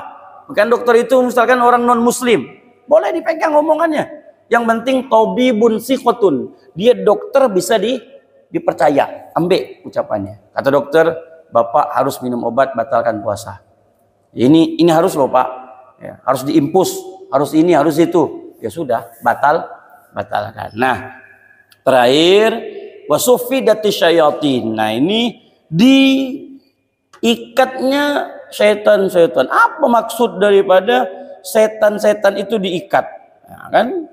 A: Bukan dokter itu misalkan orang non muslim. Boleh dipegang omongannya. Yang penting Tobibun Siqotun. Dia dokter bisa dipercaya. Ambil ucapannya. Kata dokter, Bapak harus minum obat, batalkan puasa. Ini harus loh Pak. Ya, harus diimpus, harus ini, harus itu. Ya sudah, batalkan. Nah, terakhir wasufidati syayatin. Nah, ini diikatnya setan-setan. Apa maksud daripada setan-setan itu diikat? Nah, kan?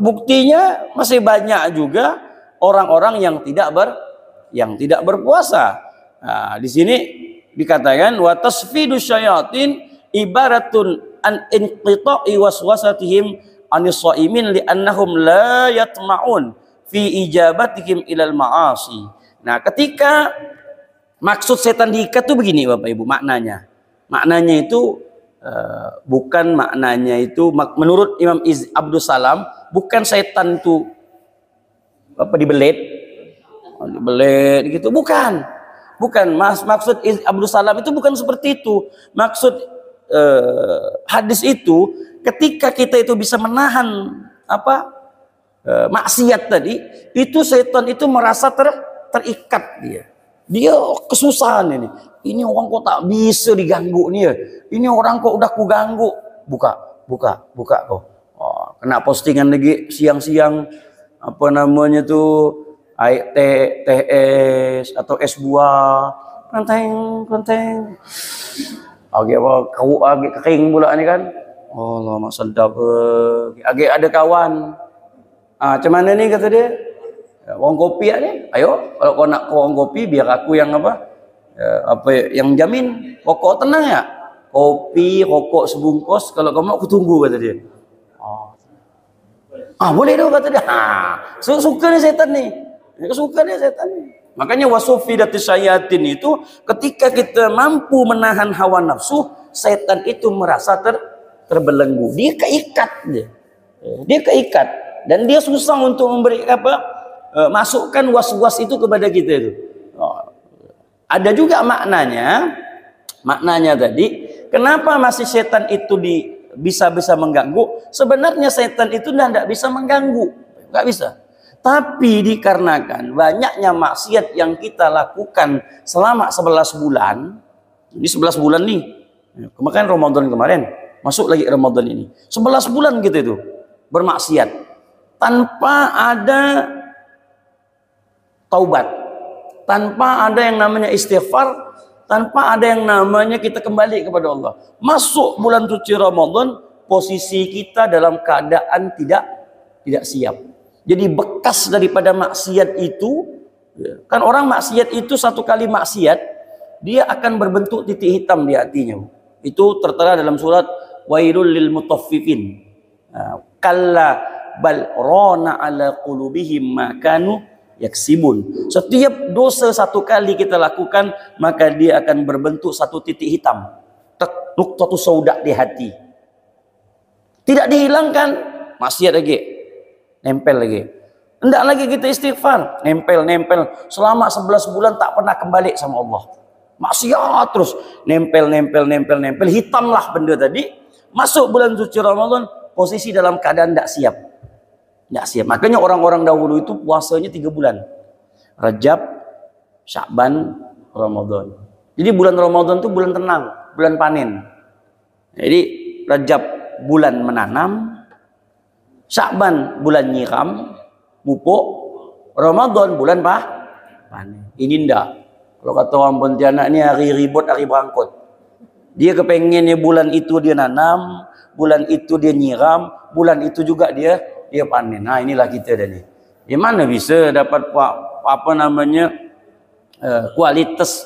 A: Buktinya masih banyak juga orang-orang yang tidak berpuasa. Nah, di sini dikatakan wa tasfidu syayatin ibaratun an inqita'i waswasatihim anis shaimin li'annahum la yatma'un fi ijabatihim ilal ma'asi. Nah, ketika maksud setan diikat itu begini Bapak Ibu maknanya. Maknanya itu bukan maknanya itu menurut Imam Abdus Salam bukan setan itu apa dibelit gitu, bukan maksud Abdus Salam itu bukan seperti itu. Maksud hadis itu ketika kita itu bisa menahan maksiat tadi, itu setan itu merasa terikat dia kesusahan ini orang kok tak bisa diganggu nih ya. Ini orang kok udah ku ganggu. Buka kok. Oh, kena postingan lagi siang-siang apa namanya tuh teh es atau es buah. Klenteng. Agak kau agak kering pula ni kan. Oh, lama sedap. Agak ada kawan. Macam mana ni kata dia? Warung kopi ni. Ayo, kalau kau nak warung kopi biar aku yang yang jamin. Rokok tenang ya. Kopi, rokok sebungkus. Kalau kau mau aku tunggu kata dia. Boleh dong kata dia. Suka ni setan ni. Makanya wasufidati syayatin itu ketika kita mampu menahan hawa nafsu, setan itu merasa terbelenggu. Dia keikat dan dia susah untuk memberi masukkan was-was itu kepada kita itu. Ada juga maknanya tadi, kenapa masih setan itu bisa mengganggu? Sebenarnya setan itu tidak bisa mengganggu, nggak bisa. Tapi dikarenakan banyaknya maksiat yang kita lakukan selama 11 bulan, ini 11 bulan nih, kemarin Ramadan kemarin, masuk lagi Ramadan ini, 11 bulan kita itu bermaksiat tanpa ada taubat, tanpa ada yang namanya istighfar, tanpa ada yang namanya kita kembali kepada Allah. Masuk bulan suci Ramadan, posisi kita dalam keadaan tidak siap. Jadi bekas daripada maksiat itu, kan orang maksiat itu satu kali maksiat, dia akan berbentuk titik hitam di hatinya. Itu tertera dalam surat Wailul lil Mutaffifin. Kalla bal rana ala qulubihim ma kanu yaksibun. Setiap dosa satu kali kita lakukan, maka dia akan berbentuk satu titik hitam, nuqtatu sauda di hati. Tidak dihilangkan, maksiat lagi, nempel lagi. Hendak lagi kita istighfar, nempel selama 11 bulan tak pernah kembali sama Allah. Maksiat terus, nempel, hitamlah benda tadi. Masuk bulan suci Ramadan, posisi dalam keadaan tidak siap. Tidak siap. Makanya orang-orang dahulu itu puasanya 3 bulan. Rajab, Sya'ban, Ramadan. Jadi bulan Ramadan itu bulan tenang, bulan panen. Jadi Rajab bulan menanam, Sya'ban bulan nyiram, pupuk, Ramadan bulan panen. Ini ndak. Kalau kata orang Pontianak ini hari ribut, hari berangkut. Dia kepengennya bulan itu dia nanam, bulan itu dia nyiram, bulan itu juga dia panen. Nah, inilah kita dah ni. Mana bisa dapat kualitas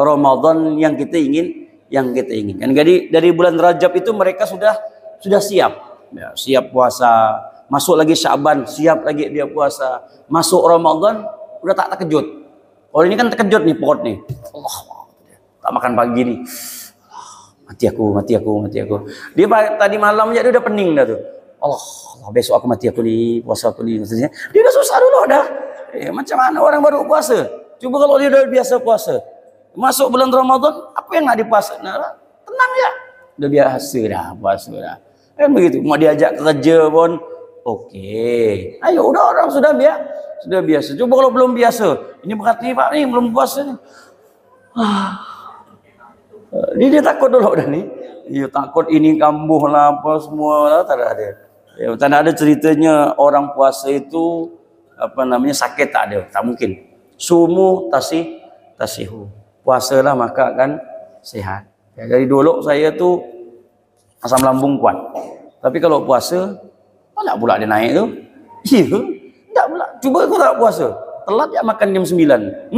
A: Ramadan yang kita inginkan. Jadi dari bulan Rajab itu mereka sudah siap. Ya, siap puasa. Masuk lagi Sya'ban, siap lagi dia puasa. Masuk Ramadan udah tak terkejut. Orang ini kan terkejut nih perut nih. Allah, tak makan pagi nih. Mati aku. Dia tadi malam aja dia udah pening dah tuh. Allah, besok aku mati aku nih, puasa aku nih. Maksudnya, dia udah susah dulu dah. Macam mana orang baru puasa? Coba kalau dia udah biasa puasa. Masuk bulan Ramadan, apa yang nak dipuasa? Nah, tenang ya. Udah biasa dah puasa dah. Kan begitu. Mau diajak kerja pun, oke. Ayo, udah orang sudah biasa. Coba kalau belum biasa. Ini berarti Pak nih belum puasa nih. Dia takut dulu dah nih. Dia takut ini kambuh lah apa semua lah, tak ada. Ya, tak ada ceritanya orang puasa itu sakit, tak ada, tak mungkin. Sumu tasihu. Puasalah maka akan sehat. Ya, dari dulu saya tu asam lambung kuat. Tapi kalau puasa, tak pula dia naik tu. Iya, tak pula. Cuba kau tak puasa. Telat ya makan jam 9.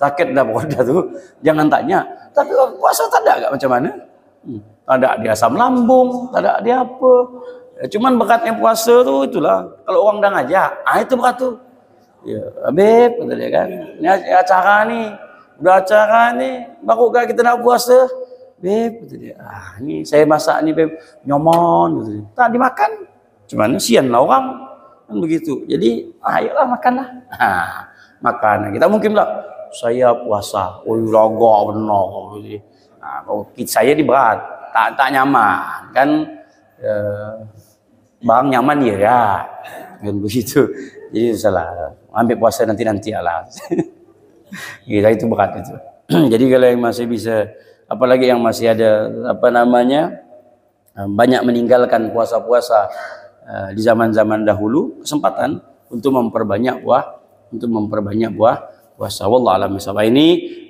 A: Sakit dah perut dah tu. Jangan tanya. Tapi kalau puasa tak ada macam mana? Tak ada dia asam lambung, tak ada dia apa. Cuman bekatnya puasa tu itulah. Kalau orang dah ngajak, itu berat tu. Ya, Habib kata dia kan. Ini acara ni. Udah acara ni, bakukah kita nak puasa? Beb, kata dia. Ni saya masak ni beb, nyomon kata dia. Tak dimakan. Cuman sian lah orang. Kan begitu. Jadi, ayolah makanlah. Makan. Kita mungkin pula saya puasa. Oh, laga benar. Saya di berat. Tak nyaman. Kan bang nyaman ya. Kan begitu. Jadi salah. Ambil puasa nanti lah. Kita itu berat itu. Jadi kalau yang masih bisa, apalagi yang masih ada banyak meninggalkan puasa-puasa di zaman-zaman dahulu, kesempatan untuk memperbanyak puasa. Wallahu a'lam bishawab. Ini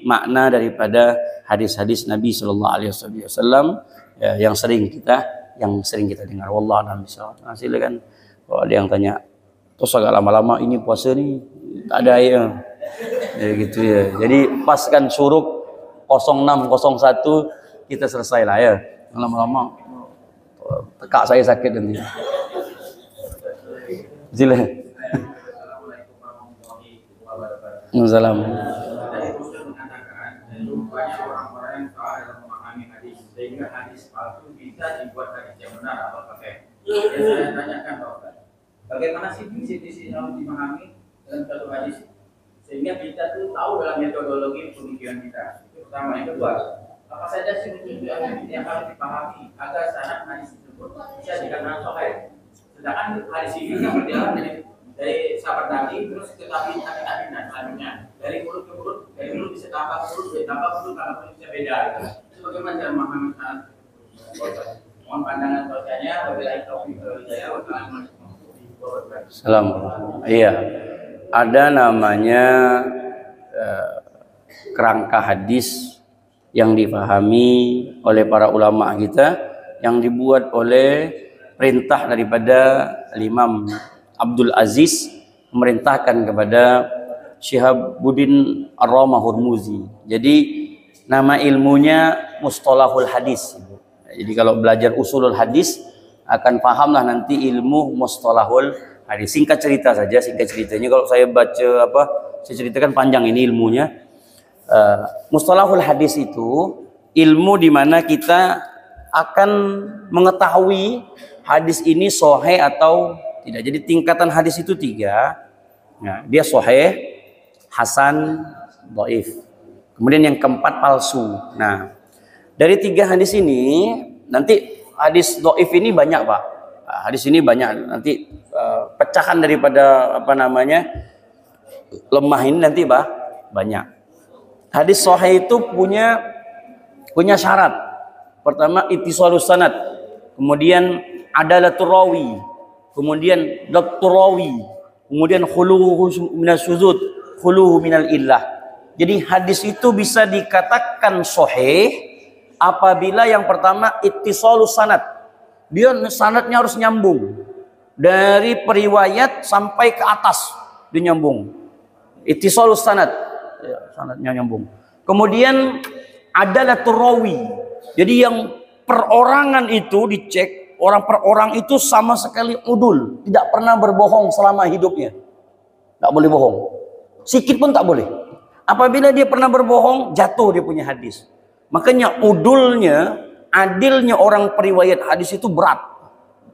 A: makna daripada hadis-hadis Nabi sallallahu alaihi wasallam yang sering kita dengar. Wallahu a'lam bishawab. Silakan kalau ada yang tanya. Terus agak lama-lama ini puasa ni tak ada air. Ya gitu ya. Jadi paskan syuruk 0601 kita selesai lah ya. Lama-lama tekak saya sakit nanti. Sila. Assalamualaikum. Banyak orang-orang yang salah dalam memahami hadis sehingga hadis palsu bisa dibuat hadis yang benar atau pakai. Saya tanyakan bagaimana sih prinsip-prinsip yang dimahami dalam satu hadis sehingga kita tuh tahu dalam metodologi pemikiran kita. Itu pertama. Yang kedua, apa saja sih prinsip yang harus dipahami agar sanad hadis tersebut bisa dikatakan sahih. Sedangkan hadis ini kan berjalan dari sahabat Nabi terus ke tabi'in dan selanjutnya. Dari mulut ke mulut, dari mulut bisa tambah mulut, dari tambah mulut kalau bisa beda. Itu bagaimana cara memahami sanad? Mohon pandangan bahasanya, wabillahi taufiq wal hidayah wa Salam. Iya, ada namanya kerangka hadis yang dipahami oleh para ulama kita, yang dibuat oleh perintah daripada Imam Abdul Aziz memerintahkan kepada Syihabuddin Ar-Ramah Hurmuzi. Jadi nama ilmunya mustalahul hadis. Jadi kalau belajar usulul hadis akan pahamlah nanti ilmu mustalahul hadis. Singkat cerita saja, singkat ceritanya kalau saya baca saya ceritakan panjang ini ilmunya. Mustalahul hadis itu ilmu di mana kita akan mengetahui hadis ini sahih atau tidak. Jadi tingkatan hadis itu 3. Nah, dia sahih, hasan, dhaif. Kemudian yang keempat palsu. Nah, dari 3 hadis ini nanti hadis dhaif ini banyak, Pak. Hadis ini banyak. Nanti pecahan daripada lemah ini nanti, Pak, banyak. Hadis sahih itu punya syarat. Pertama ittisalus sanad, kemudian adalatul rawi, kemudian dhabtur rawi, kemudian khuluhu minas syuzud, khuluhu minal illah. Jadi hadis itu bisa dikatakan sahih apabila yang pertama ittisalus sanad. Dia sanadnya harus nyambung. Dari periwayat sampai ke atas dia nyambung. Ittisalus sanad. Ya, sanadnya nyambung. Kemudian adalatul rawi. Jadi yang perorangan itu dicek, orang per orang itu sama sekali udul, tidak pernah berbohong selama hidupnya. Tak boleh bohong. Sikit pun tak boleh. Apabila dia pernah berbohong, jatuh dia punya hadis. Makanya udulnya, adilnya orang periwayat hadis itu berat.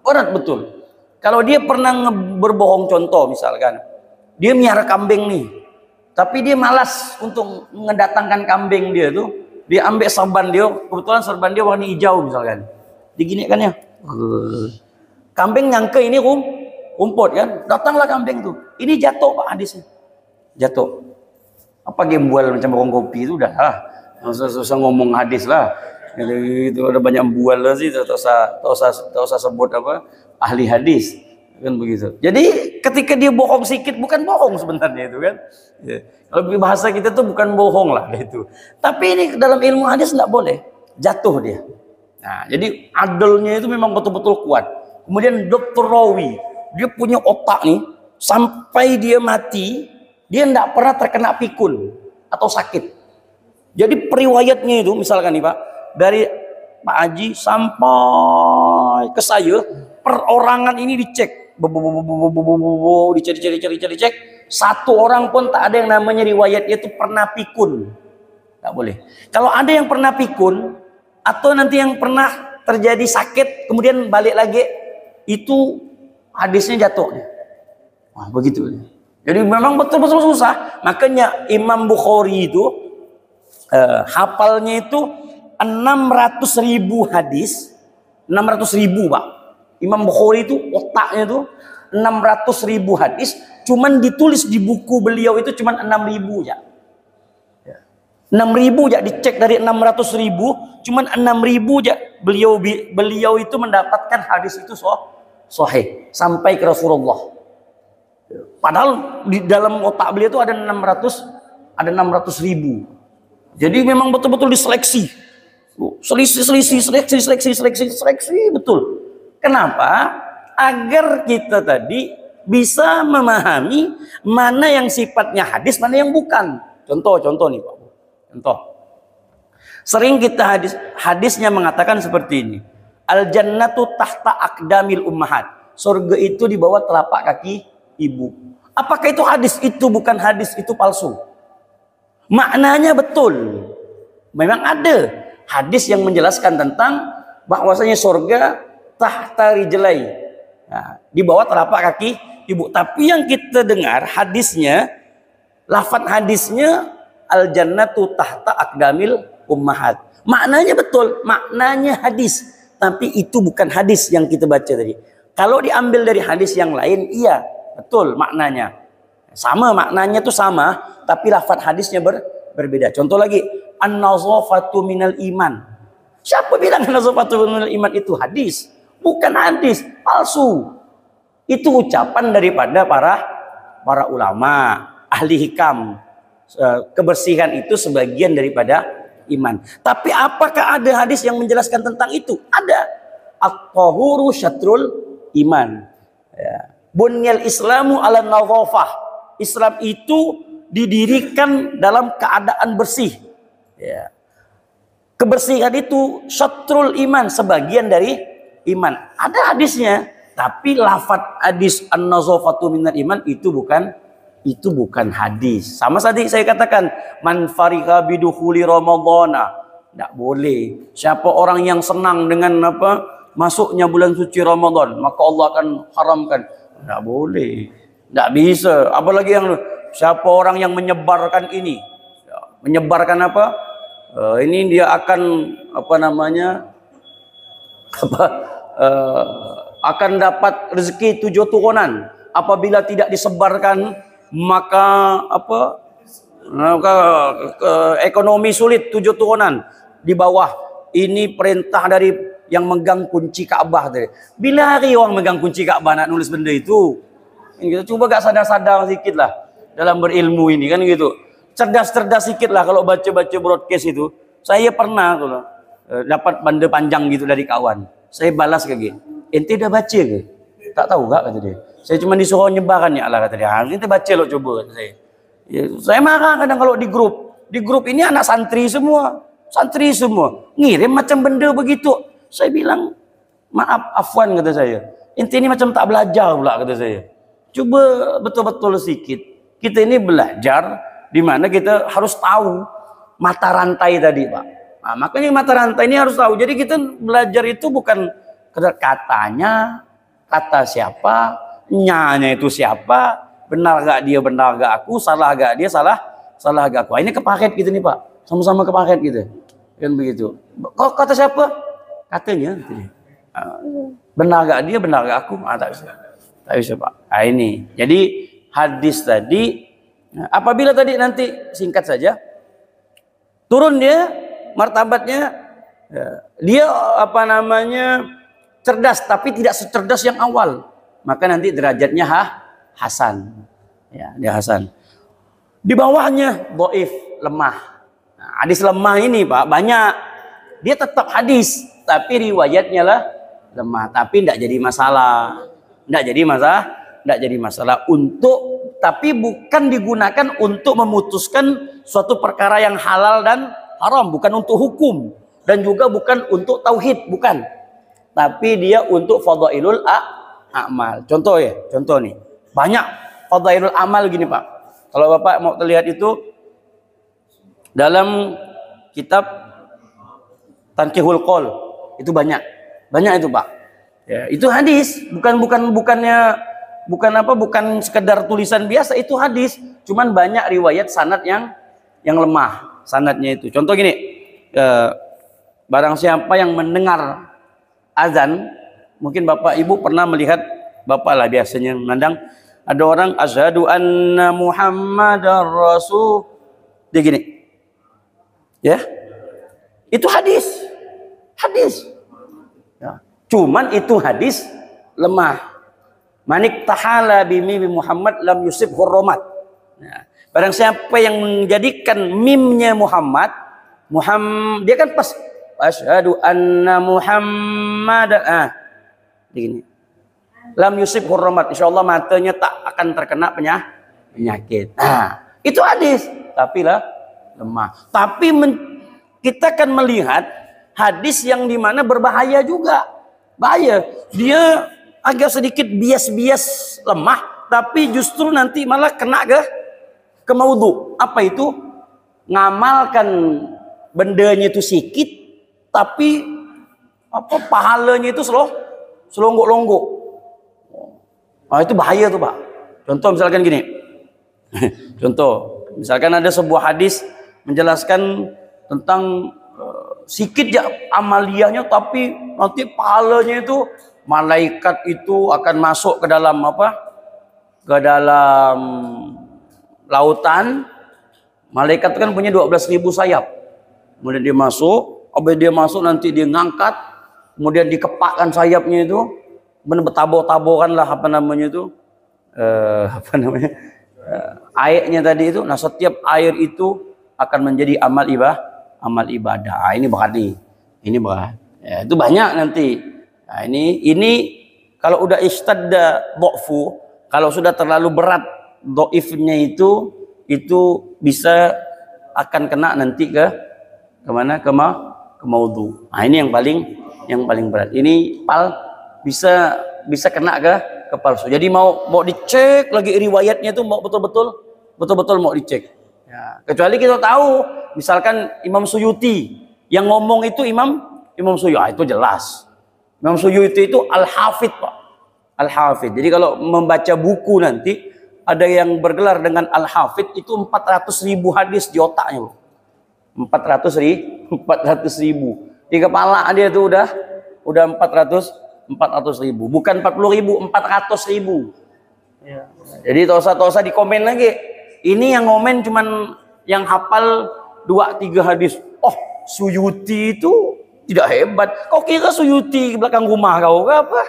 A: Berat betul. Kalau dia pernah berbohong, contoh misalkan, dia miara kambing nih. Tapi dia malas untuk mendatangkan kambing dia tuh. Dia ambil serban dia, kebetulan serban dia warna hijau misalkan. Diginikan ya. Kambing nyangka ini rumput kan. Datanglah kambing tuh. Ini jatuh Pak hadisnya. Jatuh. Apa gembul macam borong kopi itu udah lah. Susah ngomong hadis lah. Itu ada banyak bual lah sih. Tak usah sebut ahli hadis. Kan begitu. Jadi ketika dia bohong sedikit bukan bohong sebenarnya itu kan. Ya. Kalau bahasa kita tuh bukan bohong lah itu. Tapi ini dalam ilmu hadis tidak boleh. Jatuh dia. Nah, jadi adalnya itu memang betul-betul kuat. Kemudian dokter rawi, dia punya otak nih sampai dia mati, dia tidak pernah terkena pikun atau sakit. Jadi periwayatnya itu misalkan nih Pak, dari Pak Haji sampai ke saya, perorangan ini dicek. Dicek. Satu orang pun tak ada yang namanya riwayatnya itu pernah pikun. Tak boleh. Kalau ada yang pernah pikun atau nanti yang pernah terjadi sakit kemudian balik lagi, itu hadisnya jatuh. Wah, begitu. Jadi memang betul-betul susah. Makanya Imam Bukhari itu hafalnya itu 600.000 hadis. 600.000 Pak. Imam Bukhari itu otaknya itu 600.000 hadis, cuman ditulis di buku beliau itu cuman 6.000 ya. 6.000 ya dicek dari 600.000, cuman 6.000 ya beliau itu mendapatkan hadis itu sahih sampai ke Rasulullah. Padahal di dalam otak beliau itu ada 600.000. Jadi memang betul-betul diseleksi. Seleksi betul. Kenapa? Agar kita tadi bisa memahami mana yang sifatnya hadis, mana yang bukan. Contoh nih Pak. Contoh. Sering kita hadisnya mengatakan seperti ini. Al jannatu tahta aqdamil ummahat. Surga itu di bawah telapak kaki ibu. Apakah itu hadis? Itu bukan hadis, itu palsu. Maknanya betul. Memang ada hadis yang menjelaskan tentang bahwasanya surga tahta rijlai, nah, di bawah telapak kaki ibu. Tapi yang kita dengar hadisnya, lafaz hadisnya al jannatu tahta aqdamil ummahat. Maknanya betul, maknanya hadis. Tapi itu bukan hadis yang kita baca tadi. Kalau diambil dari hadis yang lain, iya betul maknanya. Sama maknanya tuh sama, tapi lafaz hadisnya berbeda. Contoh lagi, an-nazafatu minal iman. Siapa bilang an-nazafatu minal iman itu hadis? Bukan hadis, palsu. Itu ucapan daripada para ulama, ahli hikam. Kebersihan itu sebagian daripada iman. Tapi apakah ada hadis yang menjelaskan tentang itu? Ada. At-tahuru syatrul iman. Ya. Bunyal Islamu ala nadhafah. Islam itu didirikan dalam keadaan bersih. Ya. Kebersihan itu syatrul iman, sebagian dari iman. Ada hadisnya, tapi lafaz hadis an-nazafatu minal iman itu bukan hadis. Sama tadi saya katakan, man farika bidukhuli ramadhana, tidak boleh. Siapa orang yang senang dengan masuknya bulan suci Ramadan, maka Allah akan haramkan. Tidak boleh, tidak bisa. Apalagi yang siapa orang yang menyebarkan ini, menyebarkan ini dia akan akan dapat rezeki 7 turunan. Apabila tidak disebarkan, maka ekonomi sulit 7 turunan. Di bawah ini perintah dari yang megang kunci Ka'bah tadi. Bila hari orang megang kunci Ka'bah nak nulis benda itu, gitu. Coba gak sadar-sadar sedikit lah dalam berilmu ini kan gitu. Cerdas-cerdas sedikit lah kalau baca-baca broadcast itu. Saya pernah dapat benda panjang gitu dari kawan. Saya balas ke dia, ente dah baca ke? Tak tahu gak kata dia. Saya cuma disuruh nyebaran ya Allah kata dia. Ente baca lo coba kata saya. Ya, saya marah kadang kalau di grup. Di grup ini anak santri semua. Santri semua. Ngirim macam benda begitu. Saya bilang, maaf, afwan kata saya. Ente ini macam tak belajar pula kata saya. Cuba betul-betul sedikit. Kita ini belajar di mana kita harus tahu mata rantai tadi, Pak. Nah, makanya mata rantai ini harus tahu. Jadi kita belajar itu bukan katanya, kata siapa, nyanya itu siapa, benar gak dia, benar gak aku, salah gak dia, salah gak aku. Ini kepaket gitu nih Pak, sama-sama kepaket gitu. Kan begitu. Kok kata siapa? Katanya. Benar gak dia, benar gak aku? Tak bisa Pak. Nah, ini. Jadi hadis tadi, apabila tadi nanti singkat saja, turun dia martabatnya, dia cerdas tapi tidak secerdas yang awal, maka nanti derajatnya hasan, ya dia hasan. Di bawahnya dhaif, lemah. Nah, hadis lemah ini Pak banyak, dia tetap hadis tapi riwayatnya lah lemah, tapi tidak jadi masalah, tapi bukan digunakan untuk memutuskan suatu perkara yang halal dan haram, bukan untuk hukum dan juga bukan untuk tauhid, bukan. Tapi dia untuk fadailul a'mal. Contoh nih. Banyak fadailul amal gini, Pak. Kalau Bapak mau lihat itu dalam kitab Tanqihul Qaul, itu banyak. Banyak itu, Pak. Ya, itu hadis, bukan sekedar tulisan biasa, itu hadis. Cuman banyak riwayat sanad yang lemah sanadnya itu. Contoh gini, barang siapa yang mendengar azan, mungkin Bapak Ibu pernah melihat, Bapak lah biasanya memandang ada orang asyhadu anna Muhammadar Rasul, dia gini, ya, itu hadis, ya. Cuman itu hadis lemah. Manik tahala bimi Muhammad lam yusib hurromat. Nah, barang siapa yang menjadikan mimnya Muhammad, dia kan pas asyhadu anna Muhammad, begini. Lam yusib hurromat, insyaallah matanya tak akan terkena penyakit. Nah, itu hadis, tapi lah lemah. Tapi kita akan melihat hadis yang dimana berbahaya juga. Bahaya. Dia agak sedikit bias-bias lemah, tapi justru nanti malah kena ke maudhu. Apa itu? Ngamalkan bendanya itu sedikit, tapi pahalanya itu selonggok-longgok. Nah, itu bahaya tuh Pak. Contoh misalkan gini. Misalkan ada sebuah hadis menjelaskan tentang sedikit ya amaliyahnya, tapi nanti pahalanya itu malaikat itu akan masuk ke dalam ke dalam lautan. Malaikat kan punya 12.000 sayap. Kemudian dia masuk, nanti dia ngangkat, kemudian dikepakkan sayapnya itu, bertabur-taburan lah airnya tadi itu. Nah, setiap air itu akan menjadi amal ibadah. Ini berarti ya, itu banyak nanti. Nah, ini kalau udah istadda dha'fu, kalau sudah terlalu berat dhaifnya itu bisa akan kena nanti ke mana? Ke maudhu. Nah, ini yang yang paling berat. Ini bisa kena ke palsu. Jadi mau dicek lagi riwayatnya itu mau betul-betul mau dicek. Ya, kecuali kita tahu, misalkan Imam Suyuti yang ngomong itu Imam Suyuti, itu jelas. Imam Suyuti itu Al-Hafidh, Pak. Al-Hafidh. Jadi kalau membaca buku nanti ada yang bergelar dengan Al-Hafidh itu 400.000 hadis di otaknya. 400.000. Di kepala dia itu udah 400.000, bukan 40.000, 400.000. Ya. Jadi tosa di komen lagi. Ini yang komen cuman yang hafal 2-3 hadis. Oh, Suyuti itu tidak hebat. Kau kira Suyuti belakang rumah kau apa?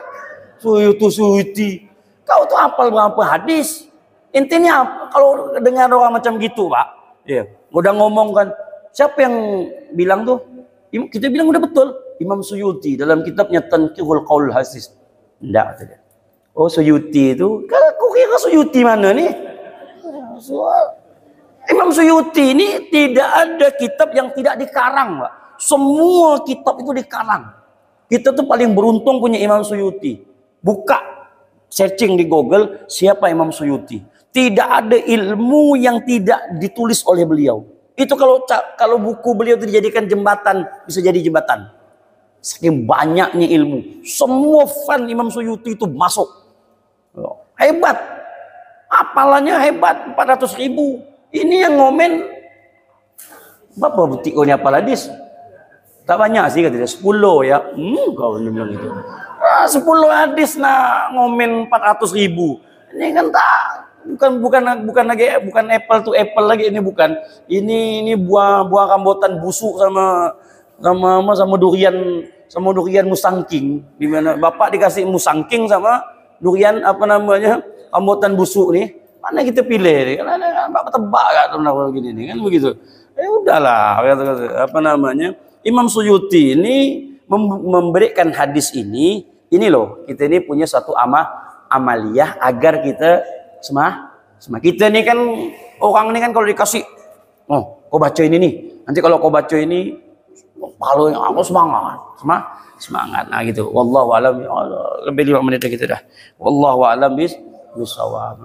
A: Suyuti. Kau tuh hafal berapa hadis? Intinya apa? Kalau dengar orang macam gitu, Pak. Ya. Udah ngomong kan. Siapa yang bilang tuh? Kita bilang udah betul. Imam Suyuti dalam kitabnya Tanqihul Qaul Hasis. Enggak. Oh, Suyuti itu. Kau kira Suyuti mana nih? Imam Suyuti ini tidak ada kitab yang tidak dikarang, Pak. Semua kitab itu dikarang. Kita tuh paling beruntung punya Imam Suyuti. Buka searching di Google siapa Imam Suyuti. Tidak ada ilmu yang tidak ditulis oleh beliau. Itu kalau buku beliau itu dijadikan jembatan, bisa jadi jembatan. Saking banyaknya ilmu. Semua fan Imam Suyuti itu masuk. Hebat. Apalannya hebat, 400.000. Ini yang ngomen berapa butik kau ni apal hadis? Tak banyak sih katanya, 10 ya. Kau bilang itu. 10 hadis nak ngomen 400.000. Ini kan bukan apple to apple lagi, ini bukan. Ini buah rambutan busuk sama durian musangking. Di mana bapak dikasih musangking sama durian rambutan busuk nih. Mana kita pilih nih? Kan ada bapak tebak kan begini nih kan begitu. Udahlah Imam Suyuti ini memberikan hadis ini loh, kita ini punya satu amaliyah agar kita kita ini kan orang ini kan kalau dikasih kau baca ini nih, nanti kalau kau baca ini paling aku semangat nah gitu. Wallahu alam. Lebih 5 menit kita dah. Wallahu alam bisawab.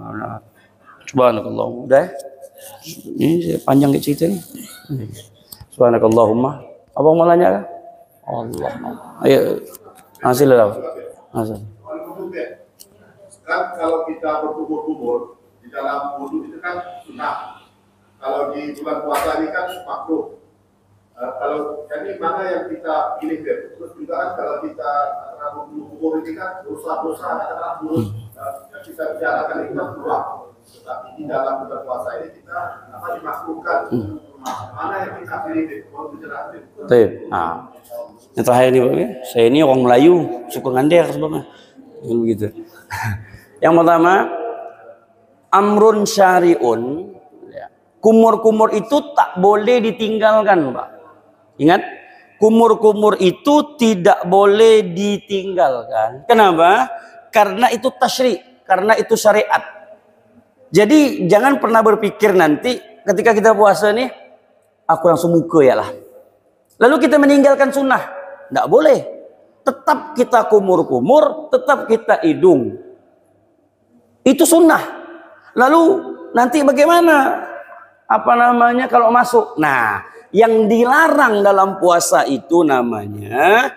A: Subhanakallah. Udah ini panjang cerita nih. Subhanakallahumma. Abang mau nanya kah? Allah. Ayo. Hasilnya.
B: Kan kalau kita berkumur-kumur di dalam wudu itu kan sunnah. Kalau di bulan puasa ini kan makruh. Kalau jadi mana yang kita pilih deh? Terus juga kan kalau kita berkumur ini kan dosa-dosa katakanlah buruk yang kita bicarakan itu kan keluar. Tetapi di dalam bulan puasa ini kita dimakruhkan. Mana yang kita pilih deh? Mau dijelasin.
A: Nah, yang terakhir ini Pak, saya ini orang Melayu suka ngander sebabnya. Begitu. Yang pertama, amrun syari'un. Kumur-kumur itu tak boleh ditinggalkan, Pak. Ingat, kumur-kumur itu tidak boleh ditinggalkan. Kenapa? Karena itu tasyri', karena itu syariat. Jadi jangan pernah berpikir nanti ketika kita puasa nih, aku langsung muka ya lah. Lalu kita meninggalkan sunnah. Tidak boleh. Tetap kita kumur-kumur, tetap kita hidung. Itu sunnah. Lalu nanti bagaimana? Kalau masuk? Nah, yang dilarang dalam puasa itu namanya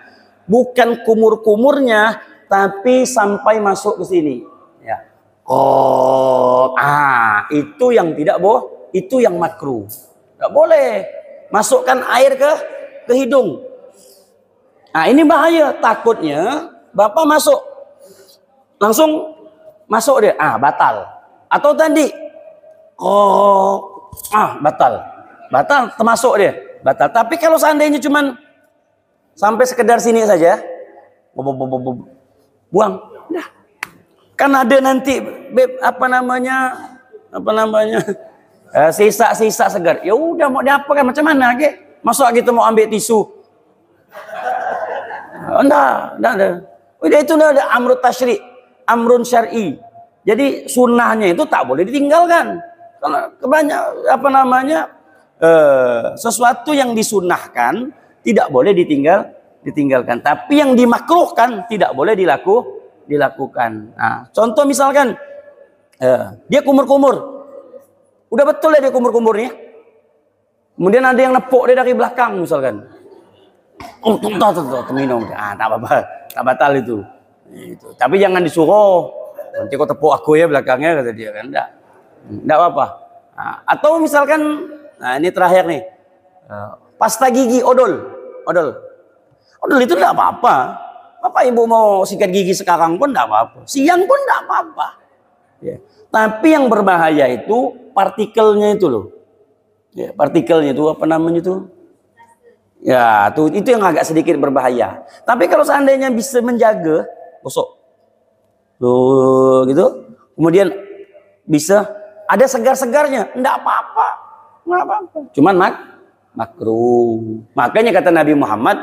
A: bukan kumur-kumurnya, tapi sampai masuk ke sini. Ya. Itu yang tidak boleh, itu yang makruh. Tidak boleh. Masukkan air ke hidung. Nah, ini bahaya. Takutnya Bapak masuk. Langsung masuk dia. Batal. Atau tadi. Batal. Termasuk dia. Batal. Tapi kalau seandainya cuman sampai sekedar sini saja. Buang. Dah. Kan ada nanti sisa-sisa segar. Ya udah mau diapakan macam mana ke? Masuk kita mau ambil tisu. Enggak ada. Udah itu ada amrun tasyri', amrun syar'i. Jadi sunnahnya itu tak boleh ditinggalkan. Karena sesuatu yang disunnahkan tidak boleh ditinggalkan. Tapi yang dimakruhkan tidak boleh dilakukan. Nah, contoh misalkan dia kumur-kumur. Udah betul ya dia kumur-kumurnya. Kemudian ada yang nepuk dia dari belakang misalkan. Oh, minum. Tak apa-apa. Tak batal itu. Tapi jangan disuruh. Nanti kau tepuk aku ya belakangnya, kata dia kan. Enggak apa-apa. Nah, atau misalkan, nah ini terakhir nih. Pasta gigi odol. Odol itu enggak apa-apa. Bapak ibu mau sikat gigi sekarang pun enggak apa-apa. Siang pun enggak apa-apa. Ya. Tapi yang berbahaya itu partikelnya itu loh. Ya, partikelnya itu apa namanya itu? Ya, itu yang agak sedikit berbahaya. Tapi kalau seandainya bisa menjaga, gosok. Tuh, gitu. Kemudian bisa ada segar-segarnya, enggak apa-apa. Enggak apa-apa. Cuman makruh. Makanya kata Nabi Muhammad,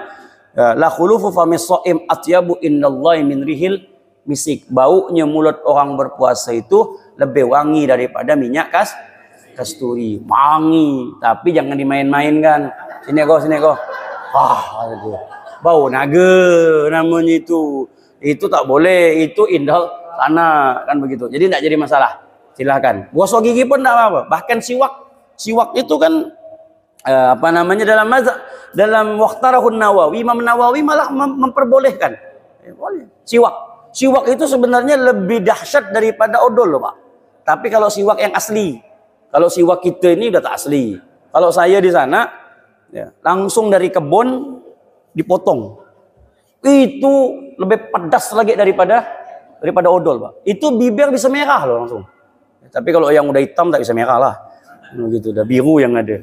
A: la khulufu famis shaim atyabu indallahi min rihil misik. Baunya mulut orang berpuasa itu lebih wangi daripada minyak kasturi. Wangi, tapi jangan dimain-mainkan. Sini kok. Itu. Bau naga namanya itu. Itu tak boleh, itu indal sana kan begitu. Jadi tidak jadi masalah. Silakan. Gosok gigi pun tidak apa-apa. Bahkan siwak itu kan apa namanya dalam Waqtarahun Nawawi, Imam Nawawi malah memperbolehkan. Boleh. Siwak itu sebenarnya lebih dahsyat daripada odol loh, Pak. Tapi kalau siwak yang asli. Kalau siwak kita ini udah tak asli. Kalau saya di sana ya, langsung dari kebun dipotong. Itu lebih pedas lagi daripada odol, Pak. Itu bibir bisa merah loh langsung. Tapi kalau yang udah hitam tak bisa merah lah. Gitu, udah biru yang ada.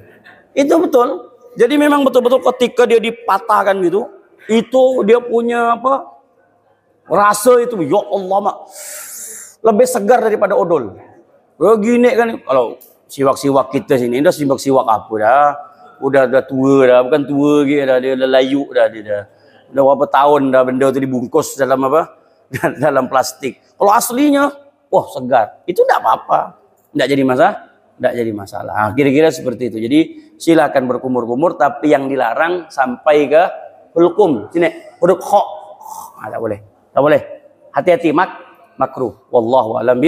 A: Itu betul. Jadi memang betul-betul ketika dia dipatahkan gitu, itu dia punya apa? Rasa itu, ya Allah, Mak. Lebih segar daripada odol. Begini kan kalau siwak-siwak kita sini, dah siwak apa dah? Udah tua dah, bukan tua gitu dah, dia udah layu dah dia dah. Udah berapa tahun dah benda itu dibungkus dalam apa? Dalam plastik. Kalau aslinya, wah segar. Itu enggak apa-apa. Enggak jadi masalah. Nah, kira-kira seperti itu. Jadi silakan berkumur-kumur, tapi yang dilarang sampai ke hulkum. Sini, huruf kho. Tak boleh. Tak boleh. Hati-hati makruh. Wallahu a'lam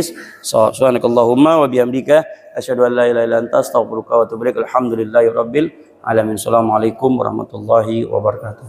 A: subhanakallahumma wa bihamdika asyhadu an la ilaha illa anta astaghfiruka wa atubu ilaik. Alhamdulillahirabbil alamin. Assalamualaikum warahmatullahi wabarakatuh.